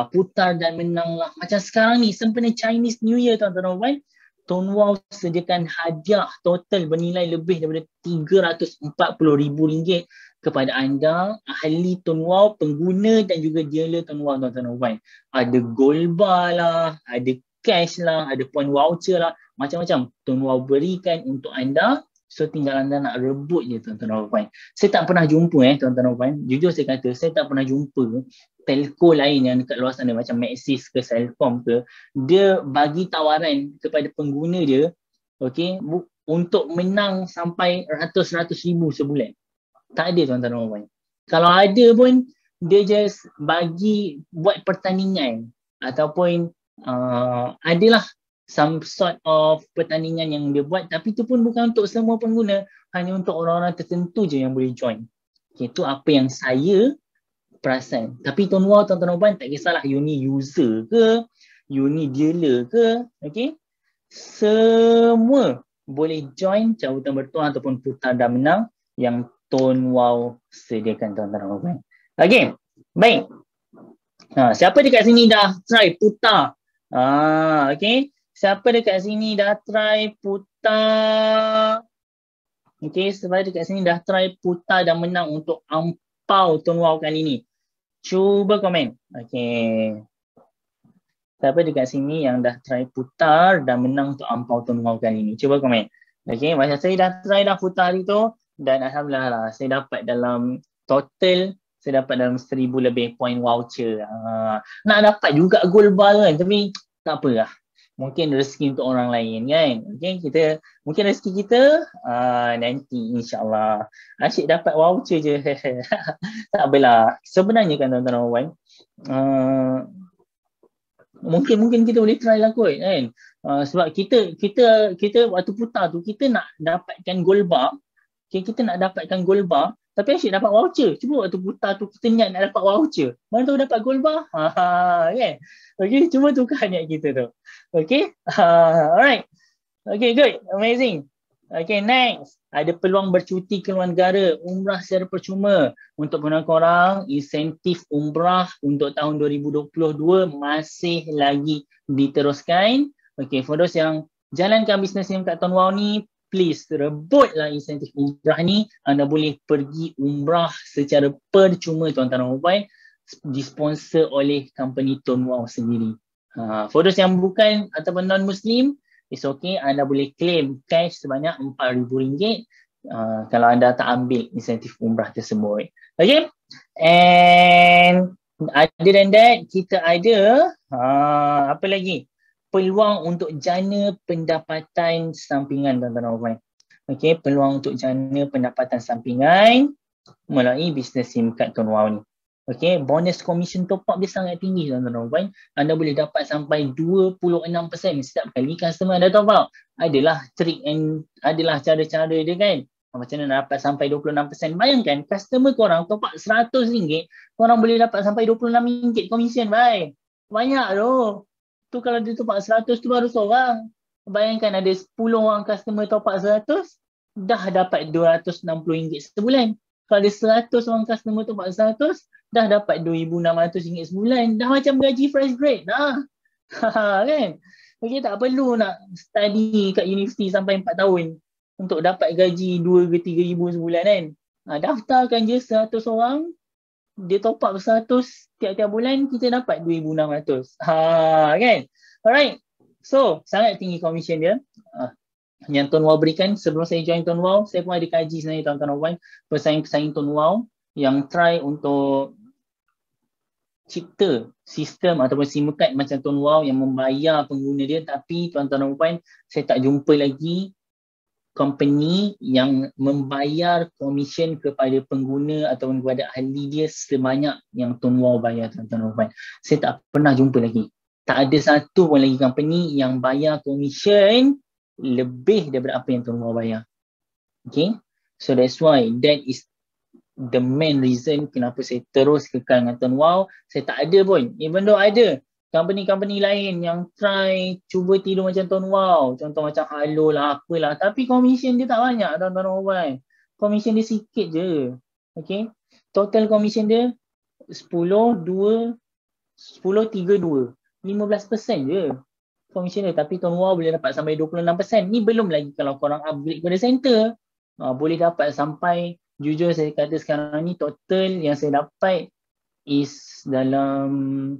putar dan menang lah. Macam sekarang ni sempena Chinese New Year tuan-tuan dan puan, Tuan Wau sediakan hadiah total bernilai lebih daripada RM340,000 kepada anda, ahli Tuan Wau, pengguna dan juga dealer Tuan Wau tuan-tuan dan puan. Ada gold bar lah, ada cash lah, ada point voucher lah, macam-macam Tuan Wau berikan untuk anda. So tinggal anda nak rebut je tuan-tuan dan puan. Saya tak pernah jumpa tuan-tuan dan puan. Jujur saya kata, saya tak pernah jumpa telco lain yang dekat luar sana macam Maxis ke Celcom ke, dia bagi tawaran kepada pengguna dia, okay, untuk menang sampai ratus-ratus ribu sebulan. Tak ada tuan-tuan dan puan. Kalau ada pun, dia just bagi buat pertandingan ataupun adalah some sort of pertandingan yang dia buat, tapi itu pun bukan untuk semua pengguna, hanya untuk orang-orang tertentu je yang boleh join. Okay, itu apa yang saya perasan. Tapi Tuan Wau, tuan-tuan dan puan, tak kisahlah you ni user ke, you ni dealer ke, okay, semua boleh join cabutan bertuah ataupun putar dan menang yang Tuan Wau sediakan tuan-tuan dan puan. Okay, baik. Siapa dekat sini dah try putar? Okay. Siapa dekat sini dah try putar? Okay, siapa dekat sini dah try putar dan menang untuk ampau Tuan Wau kali ni? Cuba komen. Okay. Siapa dekat sini yang dah try putar dan menang untuk ampau Tuan Wau kali ni? Cuba komen. Okay, macam saya dah try dah putar hari tu dan alhamdulillah lah, saya dapat dalam total, saya dapat dalam 1,000 lebih point voucher. Nak dapat juga gold bar kan, tapi tak apa lah. Mungkin rezeki untuk orang lain kan. Okay, mungkin rezeki kita nanti insyaAllah. Asyik dapat voucher je. Tak apalah. Sebenarnya kan tuan-tuan dan puan, mungkin kita boleh try lah kot kan. Sebab kita waktu putar tu, kita nak dapatkan gold bar. Okay, kita nak dapatkan gold bar, tapi asyik dapat voucher. Cuba waktu putar tu kita niat nak dapat voucher, mana tahu dapat gold bar. Kan? Okay, cuba tukar niat kita tu. Okay, alright. Okay, good, amazing. Okay, next. Ada peluang bercuti ke luar negara, umrah secara percuma. Untuk penonton korang, insentif umrah untuk tahun 2022 masih lagi diteruskan. Okay, for those yang jalankan bisnes yang kat Tuan Wau ni, please rebutlah insentif umrah ni. Anda boleh pergi umrah secara percuma tuan-tuan dan puan, disponsor oleh company Tuan Wau sendiri. For those yang bukan ataupun non-Muslim, it's okay, anda boleh claim cash sebanyak RM4,000 kalau anda tak ambil insentif umrah tersebut. Okay, and other than that, kita ada apa lagi? Peluang untuk jana pendapatan sampingan tuan-tuan dan puan. Okay, peluang untuk jana pendapatan sampingan melalui bisnes SIM card Tuan Wau ni. Okay, bonus commission top up dia sangat tinggi tuan-tuan dan puan. Anda boleh dapat sampai 26% setiap kali customer anda top up. Adalah trik and adalah cara-cara dia kan. Macam mana nak dapat sampai 26%. Bayangkan customer korang top up RM100, korang boleh dapat sampai RM26 commission, bye. Banyak tu. Tu kalau dia top up 100 tu baru seorang. Bayangkan ada 10 orang customer top up 100, dah dapat RM260 sebulan. Kalau ada 100 orang customer top up 100, dah dapat RM2,600 sebulan. Dah macam gaji fresh grade dah. Kan? Okay, tak perlu nak study kat universiti sampai 4 tahun untuk dapat gaji 2 ke 3 ribu sebulan kan. Daftarkan je 100 orang, dia top up 100 tiap-tiap bulan, kita dapat 2,600. Kan? Alright. So, sangat tinggi commission dia. Yang Tuan Wow berikan sebelum saya join Tuan Wow, saya pun ada kaji sebenarnya tuan-tuan dan puan, pesaing-pesaing Tuan Wow yang try untuk cipta sistem ataupun SIM card macam Tuan Wow yang membayar pengguna dia, tapi tuan-tuan dan puan, saya tak jumpa lagi company yang membayar komisen kepada pengguna ataupun kepada ahli dia sebanyak yang Tuan Wow bayar, tuan-tuan dan puan. Saya tak pernah jumpa lagi. Tak ada satu pun lagi company yang bayar komisen lebih daripada apa yang Tuan Wow bayar. Okay, so that's why that is the main reason kenapa saya terus kekal dengan Tuan Wow. Saya tak ada pun, even though ada company-company lain yang try cuba tidur macam Tuan Wow, contoh macam Halo lah, apalah, tapi komisen dia tak banyak tuan-tuan. Komisen dia sikit je. Okay, total komisen dia 10, 2, 10, 3, 2, 15% je komisen dia, tapi Tuan Wow boleh dapat sampai 26%. Ni belum lagi kalau korang upgrade kepada center. Boleh dapat sampai, jujur saya kata sekarang ni total yang saya dapat is dalam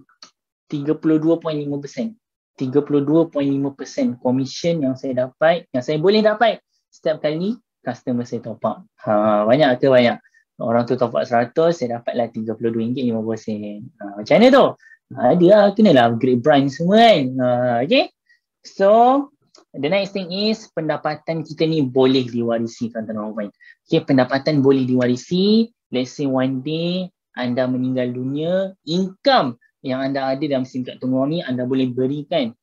32.5%. 32.5% komisen yang saya dapat, yang saya boleh dapat setiap kali customer saya top up. Banyak ke banyak? Orang tu top up 100, saya dapatlah RM32.50. Macam mana tu? Dia kenalah upgrade branch semua kan. Okay. So, the next thing is pendapatan kita ni boleh diwarisi tuan-tuan dan puan. Okay, pendapatan boleh diwarisi. Let's say one day anda meninggal dunia, income yang anda ada dalam SIM card Tuan Wow ni anda boleh berikan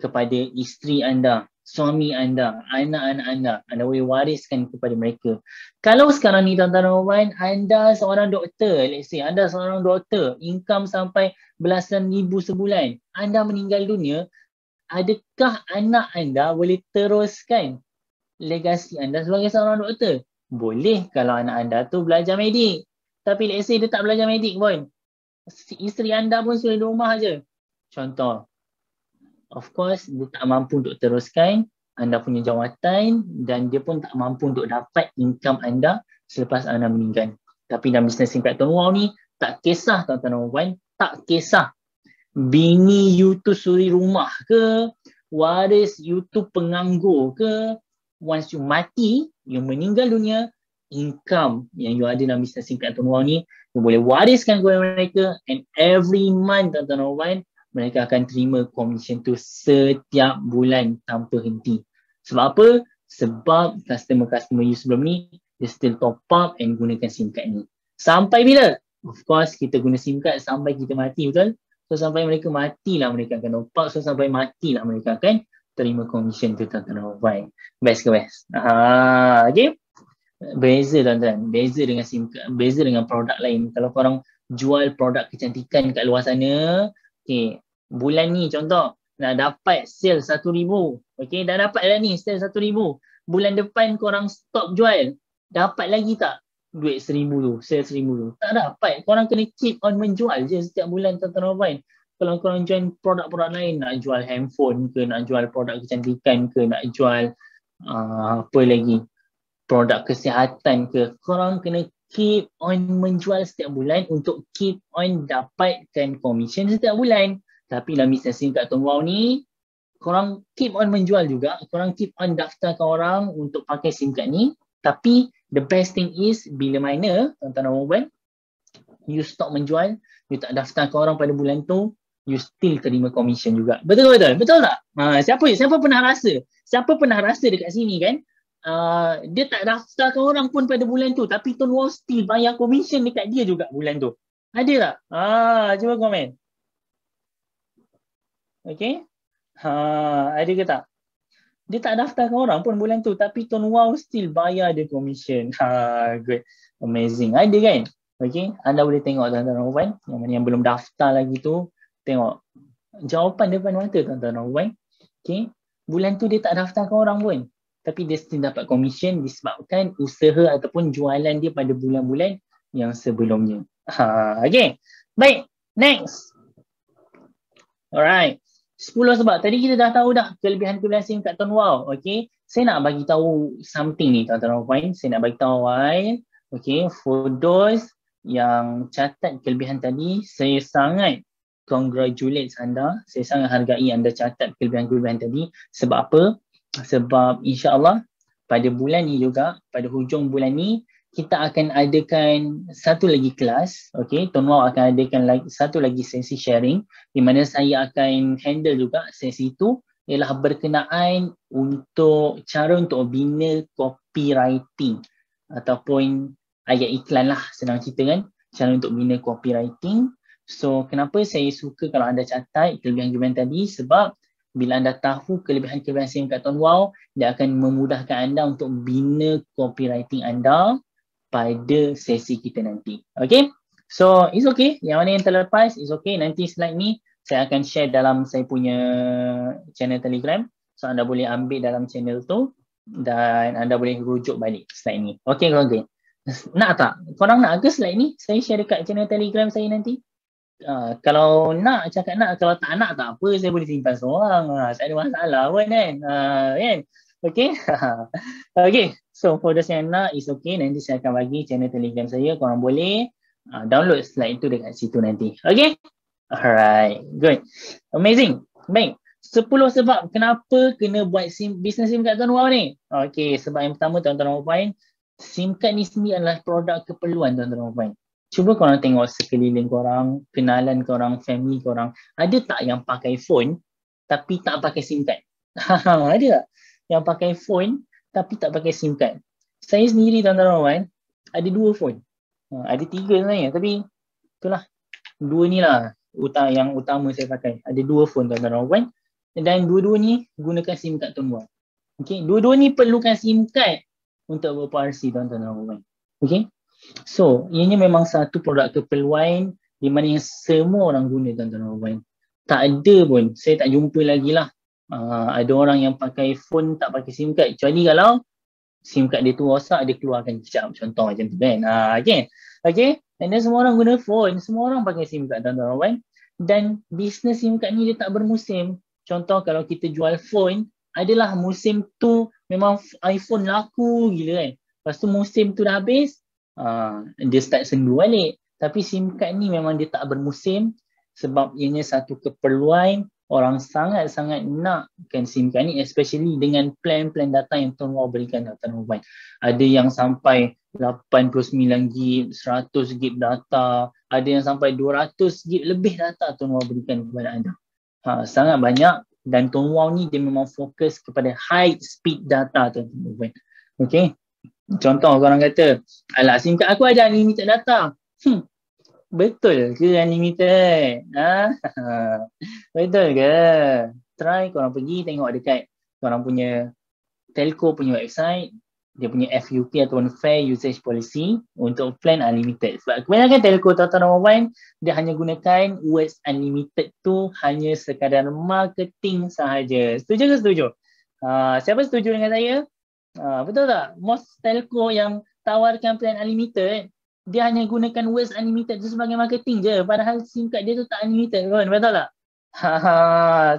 kepada isteri anda, suami anda, anak-anak anda. Anda boleh wariskan kepada mereka. Kalau sekarang ni tuan-tuan dan puan, anda seorang doktor, let's say anda seorang doktor, income sampai belasan ribu sebulan, anda meninggal dunia, adakah anak anda boleh teruskan legasi anda sebagai seorang doktor? Boleh kalau anak anda tu belajar medik. Tapi let's say dia tak belajar medik pun, isteri anda pun sudah di rumah je. Contoh, of course dia tak mampu untuk teruskan anda punya jawatan dan dia pun tak mampu untuk dapat income anda selepas anda meninggal. Tapi dalam bisnes SIM card Tuan Wow ni, tak kisah tuan-tuan dan puan, tak kisah bini you tu suri rumah ke, waris you tu penganggur ke, once you mati, you meninggal dunia, income yang you ada dalam bisnes SIM card Tuan Wow ni, you boleh wariskan kepada mereka, and every month tuan-tuan dan puan, mereka akan terima komisen tu setiap bulan tanpa henti. Sebab apa? Sebab customer-customer you sebelum ni, dia still top up and gunakan SIM card ni. Sampai bila? Of course, kita guna SIM card sampai kita mati, betul? So, sampai mereka matilah mereka akan top up. So, sampai matilah mereka akan terima komisen tu, tuan-tuan dan puan. Best ke best? Okay? Beza tuan-tuan. Beza dengan SIM card, beza dengan produk lain. Kalau korang jual produk kecantikan kat luar sana, okay, bulan ni contoh, nak dapat sale 1,000. Okay, dah dapat dah ni sale 1,000. Bulan depan korang stop jual, dapat lagi tak duit 1,000 tu, sale 1,000 tu? Tak dapat. Korang kena keep on menjual je setiap bulan tuan-tuan dan puan. Kalau korang join produk-produk lain, nak jual handphone ke, nak jual produk kecantikan ke, nak jual apa lagi, produk kesihatan ke, korang kena keep on menjual setiap bulan untuk keep on dapatkan komisen setiap bulan. Tapi dalam bisnes SIM card Tuan Wow ni, korang keep on menjual juga, korang keep on daftarkan orang untuk pakai SIM card ni. Tapi the best thing is, bila mana tuan-tuan dan puan, you stop menjual, you tak daftarkan orang pada bulan tu, you still terima komisen juga. Betul betul? Betul tak? Siapa pernah rasa? Siapa pernah rasa dekat sini kan? Dia tak daftarkan orang pun pada bulan tu, tapi Tuan Wow still bayar komisen dekat dia juga bulan tu. Ada tak? Cuba komen. Okay? Ada ke tak? Dia tak daftarkan orang pun bulan tu, tapi Tuan Wow still bayar dia komisen. Good. Amazing. Ada kan? Okay? Anda boleh tengok tuan-tuan dan puan, yang mana yang belum daftar lagi tu, tengok jawapan depan mata tuan-tuan dan puan. Okay? Bulan tu dia tak daftarkan orang pun, tapi dia still dapat commission disebabkan usaha ataupun jualan dia pada bulan-bulan yang sebelumnya. Okay. Baik, next. Alright. 10 sebab. Tadi kita dah tahu dah kelebihan-kelebihan SIM card Tuan Wow. Okay. Saya nak bagi tahu something ni tuan-tuan dan puan. Saya nak bagi tahu awal. Okay. For those yang catat kelebihan tadi, saya sangat congratulate anda. Saya sangat hargai anda catat kelebihan-kelebihan tadi. Sebab apa? Sebab insya-Allah pada bulan ni juga, pada hujung bulan ni, kita akan adakan satu lagi kelas. Okay, Tuan Wow akan adakan satu lagi sesi sharing di mana saya akan handle juga sesi itu ialah berkenaan untuk cara untuk bina copywriting ataupun ayat iklan lah, senang cerita kan, cara untuk bina copywriting. So kenapa saya suka kalau anda catat kelebihan-kelebihan tadi, sebab bila anda tahu kelebihan-kelebihan SIM card Tuan Wow, dia akan memudahkan anda untuk bina copywriting anda pada sesi kita nanti. Okay, so it's okay, yang mana yang terlepas it's okay. Nanti slide ni saya akan share dalam saya punya channel Telegram, so anda boleh ambil dalam channel tu dan anda boleh rujuk balik slide ni. Okay, okay. Nak tak? Korang nak ke slide ni saya share dekat channel Telegram saya nanti? Kalau nak, cakap nak. Kalau tak nak, tak apa, saya boleh simpan seorang. Tak ada masalah pun kan. Kan? Okay. Okay. So for those yang nak, it's okay. Nanti saya akan bagi channel Telegram saya. Korang boleh download slide itu dekat situ nanti. Okay. Alright. Good. Amazing. Baik. 10 sebab kenapa kena buat business SIM card Tuan Wow ni. Okay. Sebab yang pertama tuan-tuan dan puan, SIM card ni sendiri adalah produk keperluan tuan-tuan dan puan. Cuba korang tengok sekeliling korang, kenalan korang, family korang. Ada tak yang pakai phone tapi tak pakai SIM card? Ada tak yang pakai phone tapi tak pakai SIM card? Saya sendiri tuan-tuan dan puan, ada 2 phone. Ada 3 sebenarnya, tapi itulah 2 ni lah yang utama saya pakai. Ada 2 phone tuan-tuan dan puan. Dan dua-dua ni gunakan SIM card Tuan Wow. Okay, dua-dua ni perlukan SIM card untuk berparsi tuan-tuan dan puan. Okay. So, ini memang satu produk keperluan di mana yang semua orang guna tuan-tuan dan puan. Tak ada pun, saya tak jumpa lagi lah ada orang yang pakai phone tak pakai SIM card, kecuali kalau SIM card dia tu rosak, dia keluarkan kejap, contoh macam tu kan. Okay. Okay, and then semua orang guna phone, semua orang pakai SIM card tuan-tuan dan puan. Dan bisnes SIM card ni dia tak bermusim. Contoh kalau kita jual phone, adalah musim tu memang iPhone laku gila kan. Lepas tu musim tu dah habis, dia start sendu balik. Tapi SIM card ni memang dia tak bermusim sebab ianya satu keperluan. Orang sangat-sangat nakkan SIM card ni, especially dengan plan-plan data yang Tuan Wow berikan tuan-tuan dan puan. Ada yang sampai 89GB, 100GB data, ada yang sampai 200GB lebih data Tuan Wow berikan kepada anda. Sangat banyak, dan Tuan Wow ni dia memang fokus kepada high speed data tuan-tuan dan puan. Okay. Contoh orang kata, alah SIM card aku ada unlimited data. Betul ke unlimited? Betul ke? Try korang pergi tengok dekat korang punya telco punya website, dia punya FUP ataupun Fair Usage Policy untuk plan unlimited. Sebab kebanyakan telco tuan-tuan dan puan, dia hanya gunakan words unlimited tu hanya sekadar marketing sahaja. Setuju ke setuju? Siapa setuju dengan saya? Betul tak? Most telco yang tawarkan plan unlimited, dia hanya gunakan words unlimited tu sebagai marketing je. Padahal SIM card dia tu tak unlimited kan? Betul tak?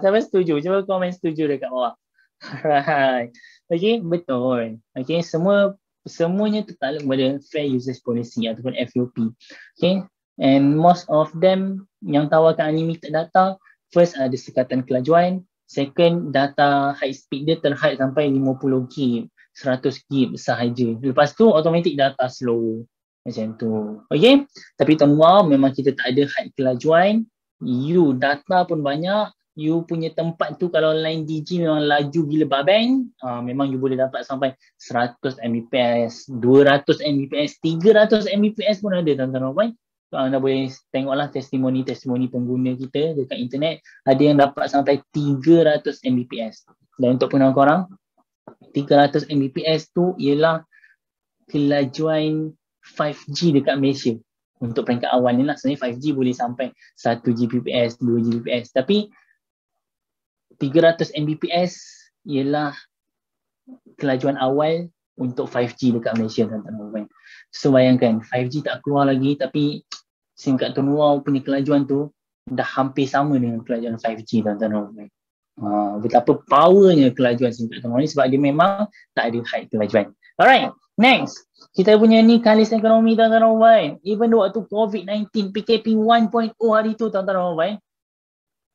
Siapa setuju? Cuba komen setuju dekat bawah. Alright. Okay, betul. Okay, semuanya tertakluk kepada Fair Usage Policy ataupun FUP. Okay, and most of them yang tawarkan unlimited data, first ada sekatan kelajuan, second data high speed dia terhad sampai 50GB, 100GB sahaja. Lepas tu automatic data slow. Macam tu. Okay. Tapi Tuan Wow memang kita tak ada high kelajuan. You data pun banyak. You punya tempat tu kalau line DG memang laju gila babeng. Memang you boleh dapat sampai 100 Mbps, 200 Mbps, 300 Mbps pun ada tuan-tuan dan puan. Anda boleh tengoklah testimoni-testimoni pengguna kita dekat internet. Ada yang dapat sampai 300 Mbps. Dan untuk pendengar korang, 300 Mbps tu ialah kelajuan 5G dekat Malaysia. Untuk peringkat awal ni lah, sebenarnya 5G boleh sampai 1 Gbps, 2 Gbps. Tapi 300 Mbps ialah kelajuan awal untuk 5G dekat Malaysia, tuan-tuan dan puan. So bayangkan 5G tak keluar lagi, tapi SIM kad turn wow punya kelajuan tu dah hampir sama dengan kelajuan 5G, tuan-tuan dan puan. Betapa powernya kelajuan SIM kad turn wow ni, sebab dia memang tak ada high kelajuan. Alright, next. Kita punya ni kalis ekonomi, tuan-tuan dan puan. Even waktu COVID-19, PKP 1.0 hari tu, tuan-tuan dan puan,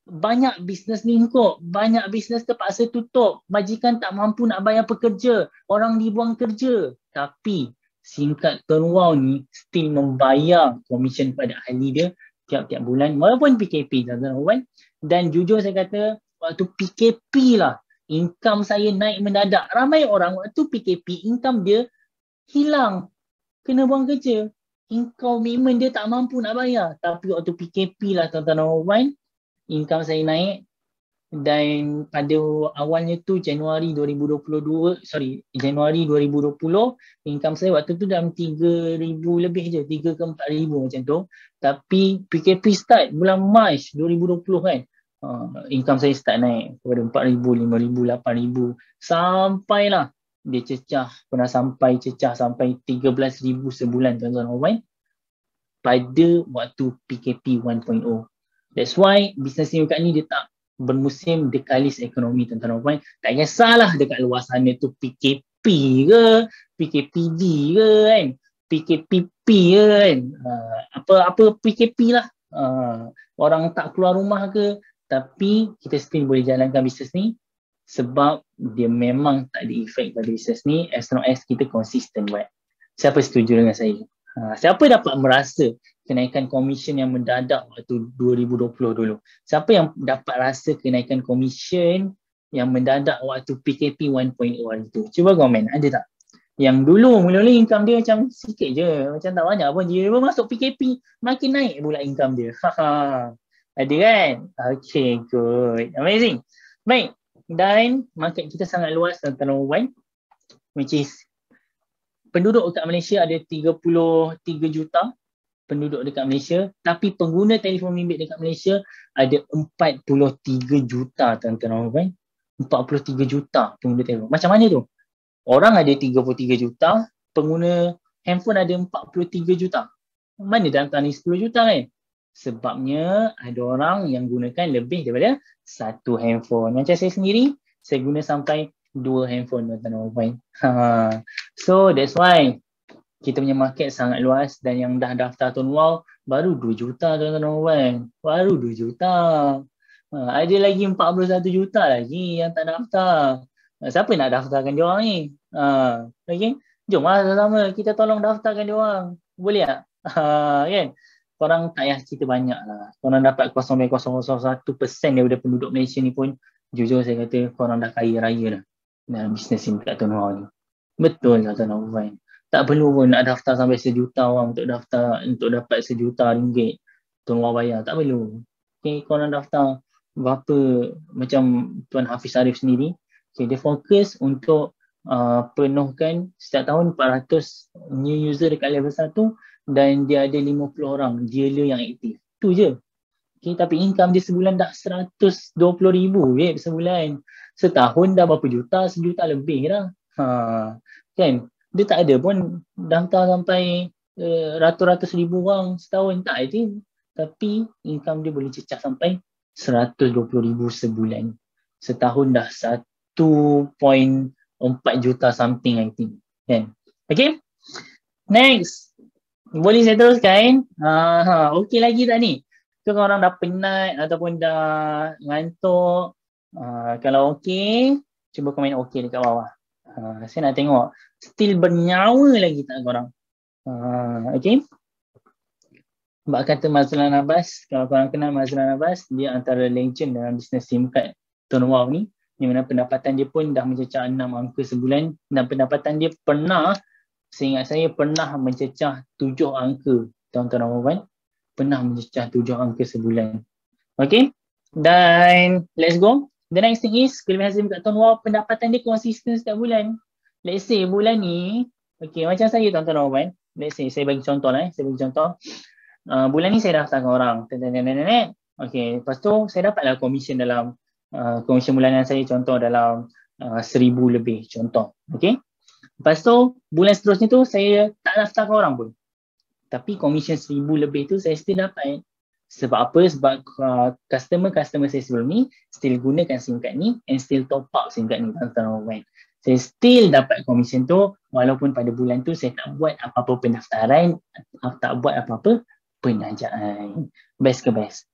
banyak bisnes ni kok, banyak bisnes terpaksa tutup, majikan tak mampu nak bayar pekerja, orang dibuang kerja, tapi SIM kad turn wow ni still membayar komisen pada ahli dia tiap-tiap bulan walaupun PKP, tuan-tuan. Dan jujur saya kata, waktu PKP lah income saya naik mendadak. Ramai orang waktu PKP income dia hilang, kena buang kerja, komitmen dia tak mampu nak bayar. Tapi waktu PKP lah, tuan-tuan, income saya naik. Dan pada awalnya tu Januari 2020, income saya waktu tu dalam 3,000 lebih je, 3 ke 4,000 macam tu. Tapi PKP start bulan Mac 2020 kan, income saya start naik kepada 4,000, 5,000, 8,000, sampailah dia pernah cecah sampai 13,000 sebulan, tuan-tuan, pada waktu PKP 1.0. That's why bisnes ni kat ni dia tak bermusim dekalis ekonomi, tuan-tuan dan puan. Tak kisahlah dekat luar sana tu PKP ke, PKPD ke kan, PKPP ke kan, apa PKP lah, orang tak keluar rumah ke, tapi kita still boleh jalankan bisnes ni sebab dia memang tak ada efek pada bisnes ni as long as kita konsisten buat. Siapa setuju dengan saya? Siapa dapat merasa kenaikan komisen yang mendadak waktu 2020 dulu? Siapa yang dapat rasa kenaikan komisen yang mendadak waktu PKP 1.0 itu? Cuba komen, ada tak? Yang dulu mula-mula income dia macam sikit je, macam tak banyak pun, dia masuk PKP makin naik pula income dia. Ada kan? Okay, good. Amazing. Baik, dan market kita sangat luas, tuan-tuan, which is penduduk dekat Malaysia ada 33 juta penduduk dekat Malaysia, tapi pengguna telefon bimbit dekat Malaysia ada 43 juta, tuan-tuan. 43 juta pengguna telefon. Macam mana tu? Orang ada 33 juta, pengguna handphone ada 43 juta. Mana dah antara ni 10 juta kan? Sebabnya ada orang yang gunakan lebih daripada satu handphone. Macam saya sendiri, saya guna sampai 2 handphone, tuan-tuan. So that's why kita punya market sangat luas, dan yang dah daftar turn wow baru 2 juta, tuan-tuan. Baru 2 juta. Ada lagi 41 juta lagi yang tak daftar. Siapa nak daftarkan dia orang ni? Okay? Jomlah sama-sama kita tolong daftarkan dia orang. Boleh tak? Kan? Korang tak payah cerita banyak lah. Korang dapat 0,001% daripada penduduk Malaysia ni pun, jujur saya kata korang dah kaya raya dah dalam bisnes SIM kad turn wow ni. Betul lah, tuan-tuan. Tak perlu pun nak daftar sampai 1 juta orang untuk dapat 1 juta ringgit turn wow bayar. Tak perlu. Okay, korang daftar berapa, macam Tuan Hafiz Arif sendiri. Okay, dia fokus untuk penuhkan setiap tahun 400 new user dekat level 1, dan dia ada 50 orang dealer yang aktif. Tu je. Okay, tapi income dia sebulan dah 120,000 sebulan. Setahun dah berapa juta? 1 juta lebih dah. Kan? Dia tak ada pun daftar sampai ratus-ratus ribu orang setahun. Tak ada. Tapi income dia boleh cecah sampai 120,000 sebulan. Setahun dah 1.4 juta something, I think. Kan? Okay? Next. Boleh saya teruskan? Okey lagi tak ni? Ke orang dah penat ataupun dah ngantuk? Kalau okey, cuba komen okey dekat bawah. Saya nak tengok still bernyawa lagi tak korang? Okey. Sebab kata Mazlan Abbas, kalau korang kenal Mazlan Abbas, dia antara legend dalam bisnes SIM card turn wow ni, yang mana pendapatan dia pun dah mencecah 6 angka sebulan, dan pendapatan dia pernah, seingat saya pernah mencecah 7 angka, tuan-tuan dan puan, pernah mencecah 7 angka sebulan. Okay, dan let's go. The next thing is, kelebihan SIM card turn wow, pendapatan dia konsisten setiap bulan. Let's say bulan ni, okay, macam saya, tuan-tuan dan puan, let's say saya bagi contoh lah, bulan ni saya daftarkan orang, okay, lepas tu saya dapatlah komisen dalam komisen bulanan saya, contoh dalam RM1,000 lebih contoh. Okay. Lepas tu bulan seterusnya tu saya tak daftarkan orang pun. Tapi komisen RM1,000 lebih tu saya still dapat. Sebab apa? Sebab customer saya sebelum ni still gunakan SIM card ni and still top up SIM card ni tuan-tuan dan saya still dapat komisen tu walaupun pada bulan tu saya tak buat apa-apa pendaftaran, tak buat apa-apa penajaan. Best ke best?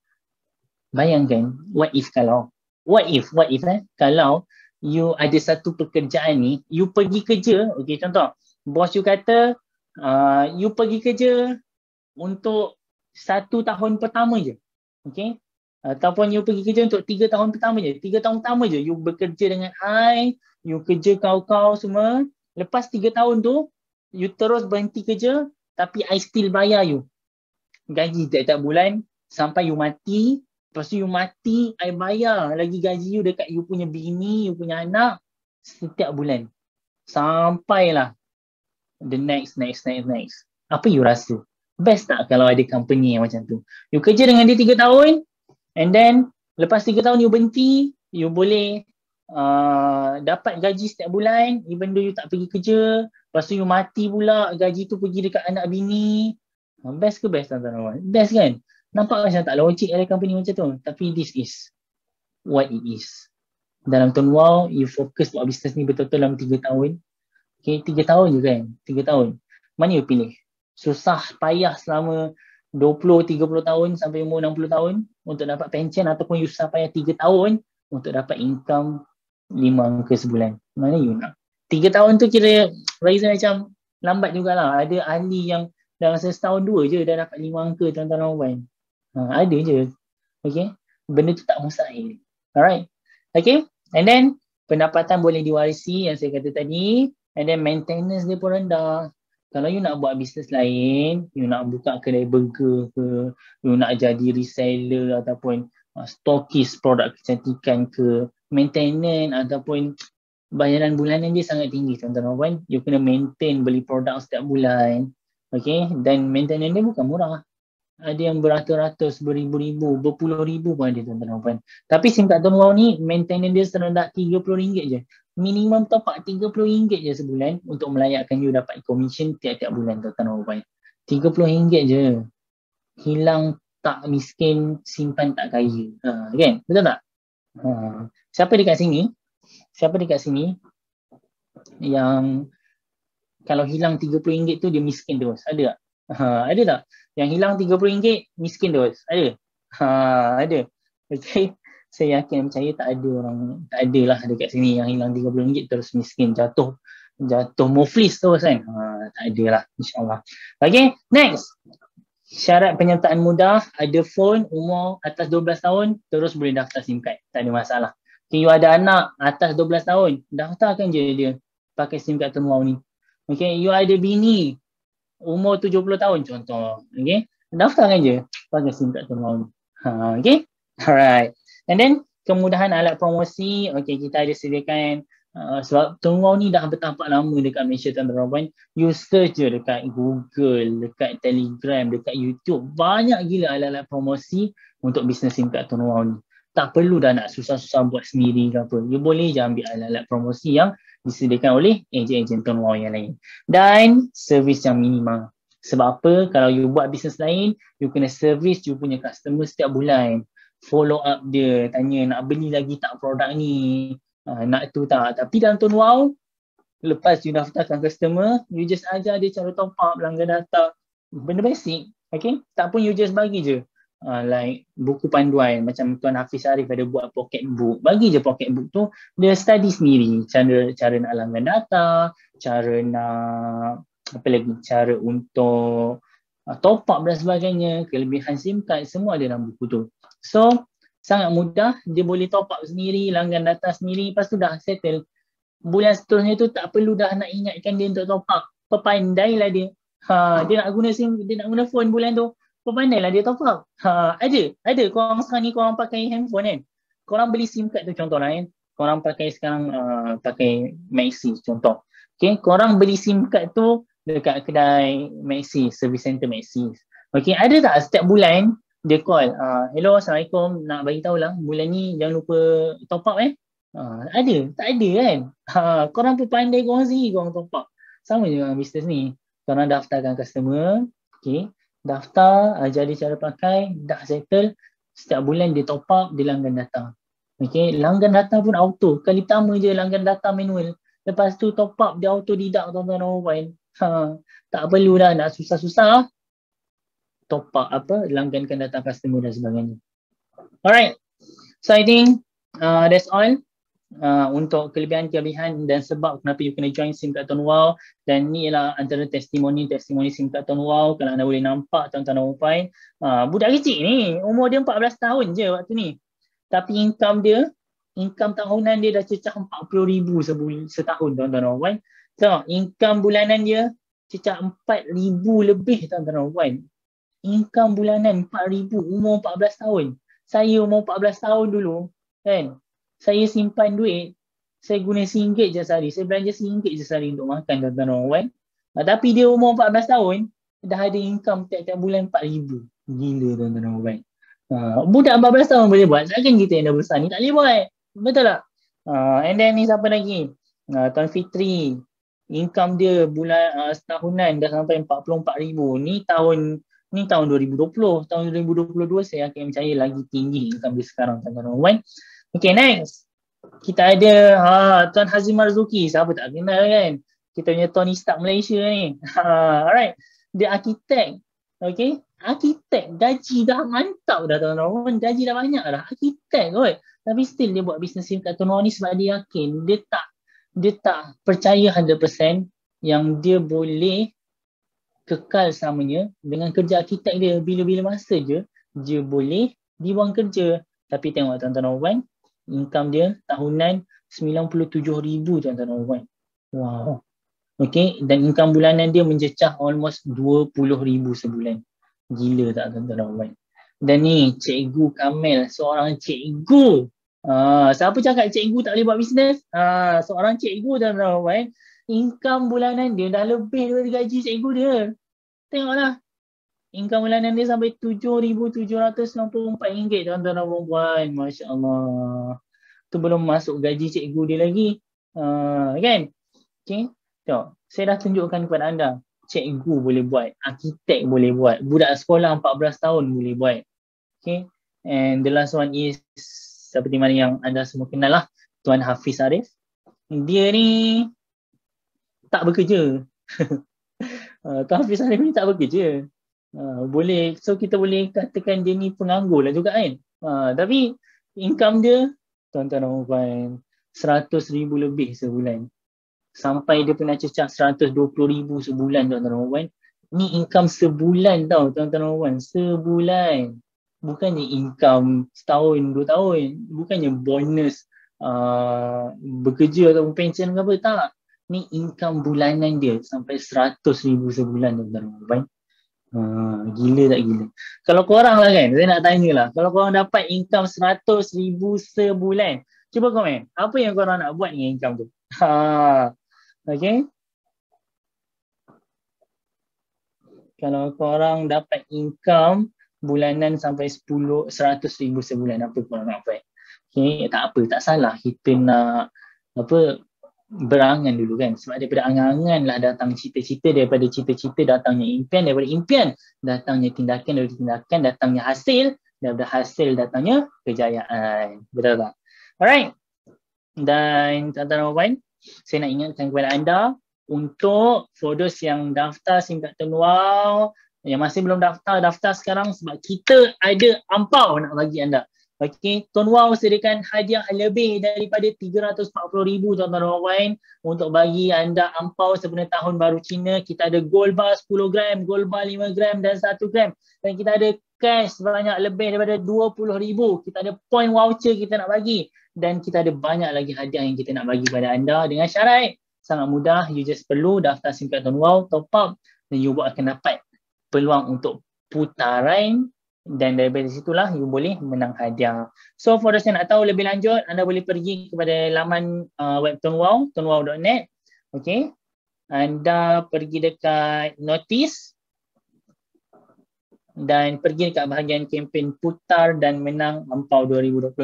Bayangkan, what if kalau you ada satu pekerjaan ni, you pergi kerja, okay, contoh, bos you kata, you pergi kerja untuk 1 tahun pertama je, okay, ataupun you pergi kerja untuk 3 tahun pertama je, 3 tahun pertama je, you bekerja dengan I, you kerja kau-kau semua, lepas 3 tahun tu, you terus berhenti kerja, tapi I still bayar you gaji tiap-tiap bulan, sampai you mati. Lepas tu you mati, I bayar lagi gaji you dekat you punya bini, you punya anak setiap bulan. Sampailah the next. Apa you rasa? Best tak kalau ada company yang macam tu? You kerja dengan dia 3 tahun and then lepas 3 tahun you berhenti, you boleh dapat gaji setiap bulan even though you tak pergi kerja. Lepas tu you mati pula, gaji tu pergi dekat anak bini. Best ke best tuan-tuan? Best kan? Nampak macam tak logik ada company macam tu. Tapi this is what it is. Dalam Tuan Wow, you fokus buat bisnes ni betul-betul dalam 3 tahun. Okay, 3 tahun je kan? 3 tahun. Mana you pilih? Susah payah selama 20-30 tahun sampai umur 60 tahun untuk dapat pension ataupun you susah payah 3 tahun untuk dapat income 5 angka sebulan. Mana you nak? 3 tahun tu kira rasa macam lambat jugalah. Ada ahli yang dalam setahun 2 je dah dapat 5 angka tuan-tuan. Ada je. Okay. Benda tu tak mustahil. Alright. Okay. And then pendapatan boleh diwarisi yang saya kata tadi. And then maintenance dia pun rendah. Kalau you nak buat bisnes lain, you nak buka kedai burger ke, you nak jadi reseller ataupun stokis produk kecantikan ke, maintenance ataupun bayaran bulanan dia sangat tinggi tuan-tuan. You kena maintain beli produk setiap bulan. Okay. Dan maintenance dia bukan murah. Ada yang beratus-ratus, beribu-ribu, berpuluh-ribu pun ada tuan-tuan. Tapi SIM card Tuan Wow ni maintenance dia serendah RM30 je. Minimum top up RM30 je sebulan untuk melayakkan you dapat commission tiap-tiap bulan tuan-tuan. RM30 je. Hilang tak miskin, simpan tak kaya. Kan? Betul tak? Siapa dekat sini yang kalau hilang RM30 tu dia miskin terus? Ada tak? Ada tak? Yang hilang RM30 miskin terus? Ada? Ada. Okay. Saya yakin percaya tak ada lah dekat sini yang hilang RM30 terus miskin, jatuh muflis terus kan. Tak ada lah, insyaAllah. Okay, next. Syarat penyertaan mudah, ada phone, umur atas 12 tahun, terus boleh daftar SIM card. Tak ada masalah. Okay, you ada anak atas 12 tahun, daftarkan je dia pakai SIM card Tuan Wow ni. Okay, you ada bini umur 70 tahun contoh. Okay, daftarkan je pakai SIM card Tuan Wow ni. Okay, alright. And then kemudahan alat promosi, okay, kita ada sediakan sebab Tuan Wow ni dah bertapak lama dekat Malaysia tuan-tuan. You search je dekat Google, dekat Telegram, dekat YouTube, banyak gila alat-alat promosi untuk bisnes SIM card Tuan Wow ni. Tak perlu dah nak susah-susah buat sendiri ke apa. You boleh je ambil alat-alat promosi yang disediakan oleh ejen-ejen Tuan Wow yang lain. Dan servis yang minimal. Sebab apa? Kalau you buat bisnes lain, you kena servis you punya customer setiap bulan. Follow up dia, tanya nak beli lagi tak produk ni, nak tu tak. Tapi dalam Tuan Wow, lepas you daftarkan customer, you just ajar dia cara top up, langgan data, benda basic. Okay, tak pun you just bagi je like buku panduan macam Tuan Hafiz Arif ada buat pocket book, bagi je pocket book tu, dia study sendiri cara nak langgan data, cara nak apa lagi, cara untuk top up dan sebagainya, kelebihan SIM card, semua ada dalam buku tu. So sangat mudah, dia boleh top up sendiri, langgan data sendiri, lepas tu dah settle. Bulan seterusnya tu tak perlu dah nak ingatkan dia untuk top up. Pandailah dia. Dia nak guna SIM, dia nak guna phone bulan tu, pandailah dia top up. Ada korang sekarang ni korang pakai handphone kan. Korang beli SIM card tu contoh lah kan. Korang pakai sekarang pakai Maxi contoh. Okay, korang beli SIM card tu dekat kedai Maxi, service center Maxi. Okay, ada tak setiap bulan dia call, hello, Assalamualaikum, nak bagi tahu lah bulan ni jangan lupa top up Ada? Tak ada kan? Korang pun pandai korang sendiri korang top up. Sama je dengan bisnes ni. Korang daftarkan customer, okay, daftar, ajar dia cara pakai, dah settle, setiap bulan dia top up, dia langgan data. Okay, langgan data pun auto. Kali pertama je langgan data manual. Lepas tu top up dia autodidak tuan-tuan dan puan. Tak perlu dah nak susah-susah top up langgankan data customer dan sebagainya. Alright. So I think that's all. Untuk kelebihan-kelebihan dan sebab kenapa you kena join SIM card Tuan Wow, dan ni ialah antara testimoni SIM card Tuan Wow. Kalau anda boleh nampak tuan-tuan dan puan, budak kecil ni, umur dia 14 tahun je waktu ni, tapi income tahunan dia dah cecah 40,000 setahun tuan-tuan dan puan. So income bulanan dia cecah 4,000 lebih tuan-tuan dan puan. Income bulanan 4,000, umur 14 tahun. Saya umur 14 tahun dulu kan, saya simpan duit, saya guna RM1 je sehari. Saya belanja RM1 je sehari untuk makan tuan-tuan dan puan. Tapi dia umur 14 tahun, dah ada income tiap-tiap bulan 4,000. Gila tuan-tuan dan puan. Budak 14 tahun boleh buat. Takkan kita yang dah besar ni tak boleh buat. Betul tak? And then ni siapa lagi? Tuan Fitri. Income dia bulan setahunan dah sampai 44,000. Ni tahun 2020. Tahun 2022 saya akan percaya lagi tinggi income dia sekarang tuan-tuan dan puan. Okay, next. Kita ada Tuan Hazim Marzuki. Siapa tak kenal kan? Kita punya Tony Stark Malaysia ni. Alright. Dia arkitek. Okay. Arkitek. Gaji dah mantap dah tuan-tuan. Gaji dah banyak dah. Arkitek kot. Tapi still dia buat bisnes SIM kat tuan-tuan ni sebab dia yakin. Dia tak percaya 100% yang dia boleh kekal samanya dengan kerja arkitek dia. Bila-bila masa je, dia boleh dibuang kerja. Tapi tengok tuan-tuan dan puan, income dia tahunan 97,000 tuan-tuan dan puan. Wow. Okay, dan income bulanan dia mencecah almost 20,000 sebulan. Gila tak tuan-tuan dan puan? Dan ni Cikgu Kamel, seorang cikgu. Siapa cakap cikgu tak boleh buat bisnes? Seorang cikgu tuan-tuan dan puan. Income bulanan dia dah lebih daripada gaji cikgu dia. Tengoklah. Income bulanan dia sampai RM7,794 tuan-tuan dan puan. Masya Allah. Tu belum masuk gaji cikgu dia lagi. Kan? Okay. Tengok. Saya dah tunjukkan kepada anda. Cikgu boleh buat. Arkitek boleh buat. Budak sekolah 14 tahun boleh buat. Okay. And the last one is seperti mana yang anda semua kenal lah. Tuan Hafiz Arif. Dia ni tak bekerja. Tuan Hafiz Arif ni tak bekerja. Boleh, so kita boleh katakan dia ni penganggur lah juga kan. Tapi income dia tuan-tuan dan puan 100,000 lebih sebulan. Sampai dia pernah cecah 120,000 sebulan tuan-tuan dan puan. Ni income sebulan tau tuan-tuan dan puan. Sebulan. Bukannya income setahun, 2 tahun. Bukannya bonus bekerja atau pension ke apa. Tak. Ni income bulanan dia sampai 100,000 sebulan tuan-tuan dan puan. Gila tak gila? Kalau korang lah kan, saya nak tanya lah, kalau korang dapat income 100,000 sebulan, cuba komen, apa yang korang nak buat dengan income tu? Okay. Kalau korang dapat income bulanan sampai 100,000 sebulan, apa korang nak buat? Okay, tak apa, tak salah kita nak berangan dulu kan, sebab daripada angan-angan lah datang cita-cita, daripada cita-cita datangnya impian, daripada impian datangnya tindakan, daripada tindakan datangnya hasil, daripada hasil datangnya kejayaan. Betul tak? Alright. Dan tuan-tuan dan puan, saya nak ingatkan kepada anda, untuk for those yang daftar SIM card Tuan Wow, yang masih belum daftar sekarang sebab kita ada ampau nak bagi anda. Okay, Tuan Wow sediakan hadiah lebih daripada 340,000 tuan-tuan dan puan untuk bagi anda ampau sempena Tahun Baru Cina. Kita ada gold bar 10 gram, gold bar 5 gram dan 1 gram. Dan kita ada cash sebanyak lebih daripada 20,000. Kita ada point voucher kita nak bagi. Dan kita ada banyak lagi hadiah yang kita nak bagi kepada anda dengan syarat. Sangat mudah, you just perlu daftar SIM card Tuan Wow, top up, dan you akan dapat peluang untuk putaran. Dan daripada situlah you boleh menang hadiah. So for those yang nak tahu lebih lanjut, anda boleh pergi kepada laman web Tuan Wow, tuanwow.net. Okay. Anda pergi dekat notice. dan pergi dekat bahagian kempen putar dan menang Ampau 2022.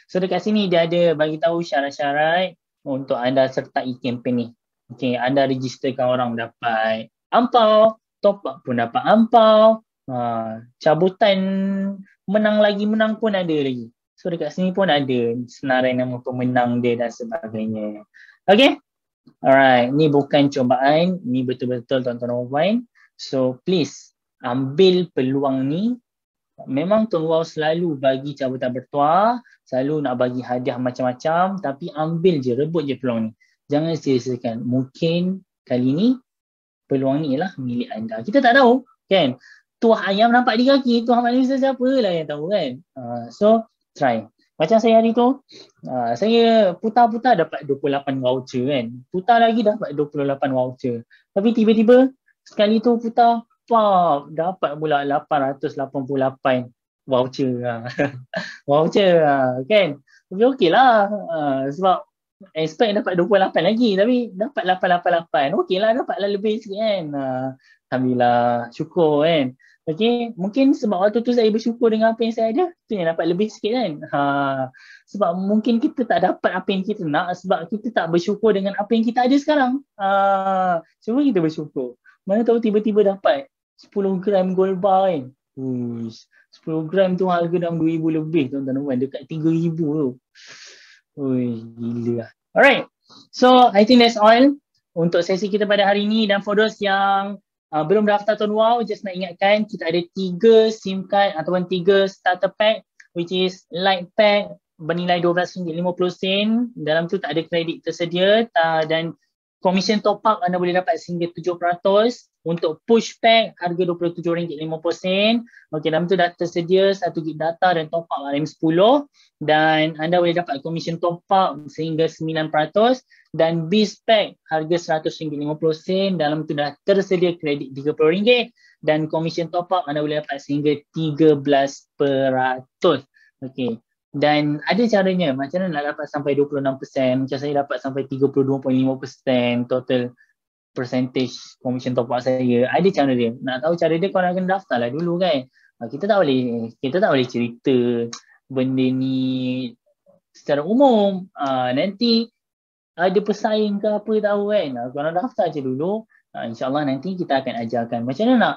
So dekat sini dia ada bagi tahu syarat-syarat untuk anda sertai kempen ni. Okey, anda registerkan orang dapat ampau, top up pun dapat ampau, cabutan menang pun ada lagi. So dekat sini pun ada senarai nama pemenang dia dan sebagainya. Okay? Alright, ni bukan cubaan, ni betul-betul tuan-tuan dan puan. So please ambil peluang ni. Memang Tuan Wow selalu bagi cabutan bertuah, selalu nak bagi hadiah macam-macam, tapi ambil je, rebut je peluang ni. Jangan sia-siakan. Mungkin kali ni peluang ni ialah milik anda. Kita tak tahu kan. Tuah ayam nampak di kaki, tuah manusia siapa lah yang tahu kan. So try. Macam saya hari tu, saya putar-putar dapat 28 voucher kan. Putar lagi dapat 28 voucher. Tapi tiba-tiba sekali tu putar, dapat pula 888 voucher. Voucher kan. Tapi okey lah. Sebab expect dapat 28 lagi. Tapi dapat 888. Okey lah, dapatlah lebih sikit kan. Alhamdulillah, syukur kan. Okay, mungkin sebab waktu tu saya bersyukur dengan apa yang saya ada, tu yang dapat lebih sikit kan. Sebab mungkin kita tak dapat apa yang kita nak sebab kita tak bersyukur dengan apa yang kita ada sekarang. Cuba kita bersyukur. Mana tahu tiba-tiba dapat 10 gram gold bar kan. 10 gram tu harga dalam 2,000 lebih tuan-tuan, dekat 3,000 tu. Gila lah. Alright, so I think that's all untuk sesi kita pada hari ini. Dan for those yang belum daftar Tuan Wow, just nak ingatkan kita ada 3 SIM card ataupun 3 starter pack, which is light pack bernilai RM12.50. Dalam tu tak ada kredit tersedia, dan commission top up anda boleh dapat sehingga 7%. Untuk push pack harga RM27.50. Okey, dalam tu dah tersedia 1 GB data dan top up RM10, dan anda boleh dapat commission top up sehingga 9%. Dan Beast pack harga RM100.50. Dalam tu dah tersedia kredit RM30 dan commission top up anda boleh dapat sehingga 13%. Okey. Dan ada caranya macam mana nak dapat sampai 26%. Macam saya dapat sampai 32.5% total percentage commission top up saya. Ada cara dia. Nak tahu cara dia, korang kena daftar lah dulu kan. Kita tak boleh cerita benda ni secara umum. Nanti ada pesaing ke apa tahu kan. Korang daftar je dulu. InsyaAllah nanti kita akan ajarkan macam mana nak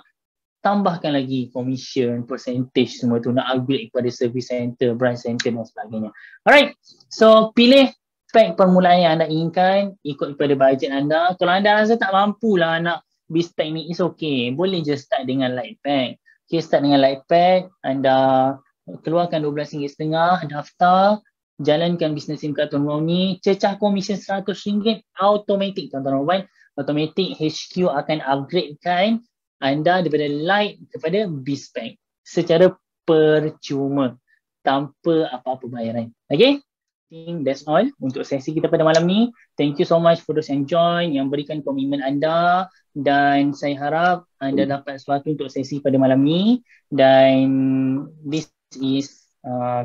tambahkan lagi commission, percentage semua tu, nak upgrade kepada service center, branch center dan sebagainya. Alright, so pilih pack permulaan yang anda inginkan, ikut kepada bajet anda. Kalau anda rasa tak mampu lah nak Beast pack ni, is okay. Boleh je start dengan light pack. Okay, start dengan light pack, anda keluarkan RM12.50, daftar, jalankan bisnes SIM card Tuan Wow ni, cecah komisen RM100 automatik tuan-tuan. Automatik HQ akan upgradekan anda daripada light kepada Beast pack secara percuma, tanpa apa-apa bayaran. Okay? I think that's all untuk sesi kita pada malam ni. Thank you so much for those yang join, yang berikan komitmen anda, dan saya harap anda dapat sesuatu untuk sesi pada malam ni. Dan this is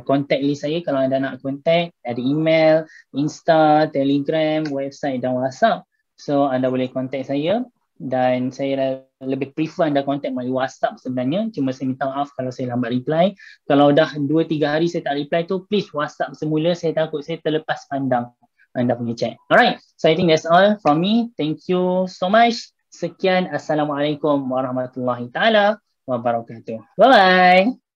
contact list saya. Kalau anda nak contact, ada email, Insta, Telegram, website dan WhatsApp. So anda boleh contact saya, dan saya lebih prefer anda contact melalui WhatsApp sebenarnya. Cuma saya minta maaf kalau saya lambat reply. Kalau dah 2-3 hari saya tak reply tu, please WhatsApp semula. Saya takut saya terlepas pandang anda punya chat. Alright, so I think that's all from me. Thank you so much. Sekian, Assalamualaikum warahmatullahi taala wabarakatuh. Bye bye.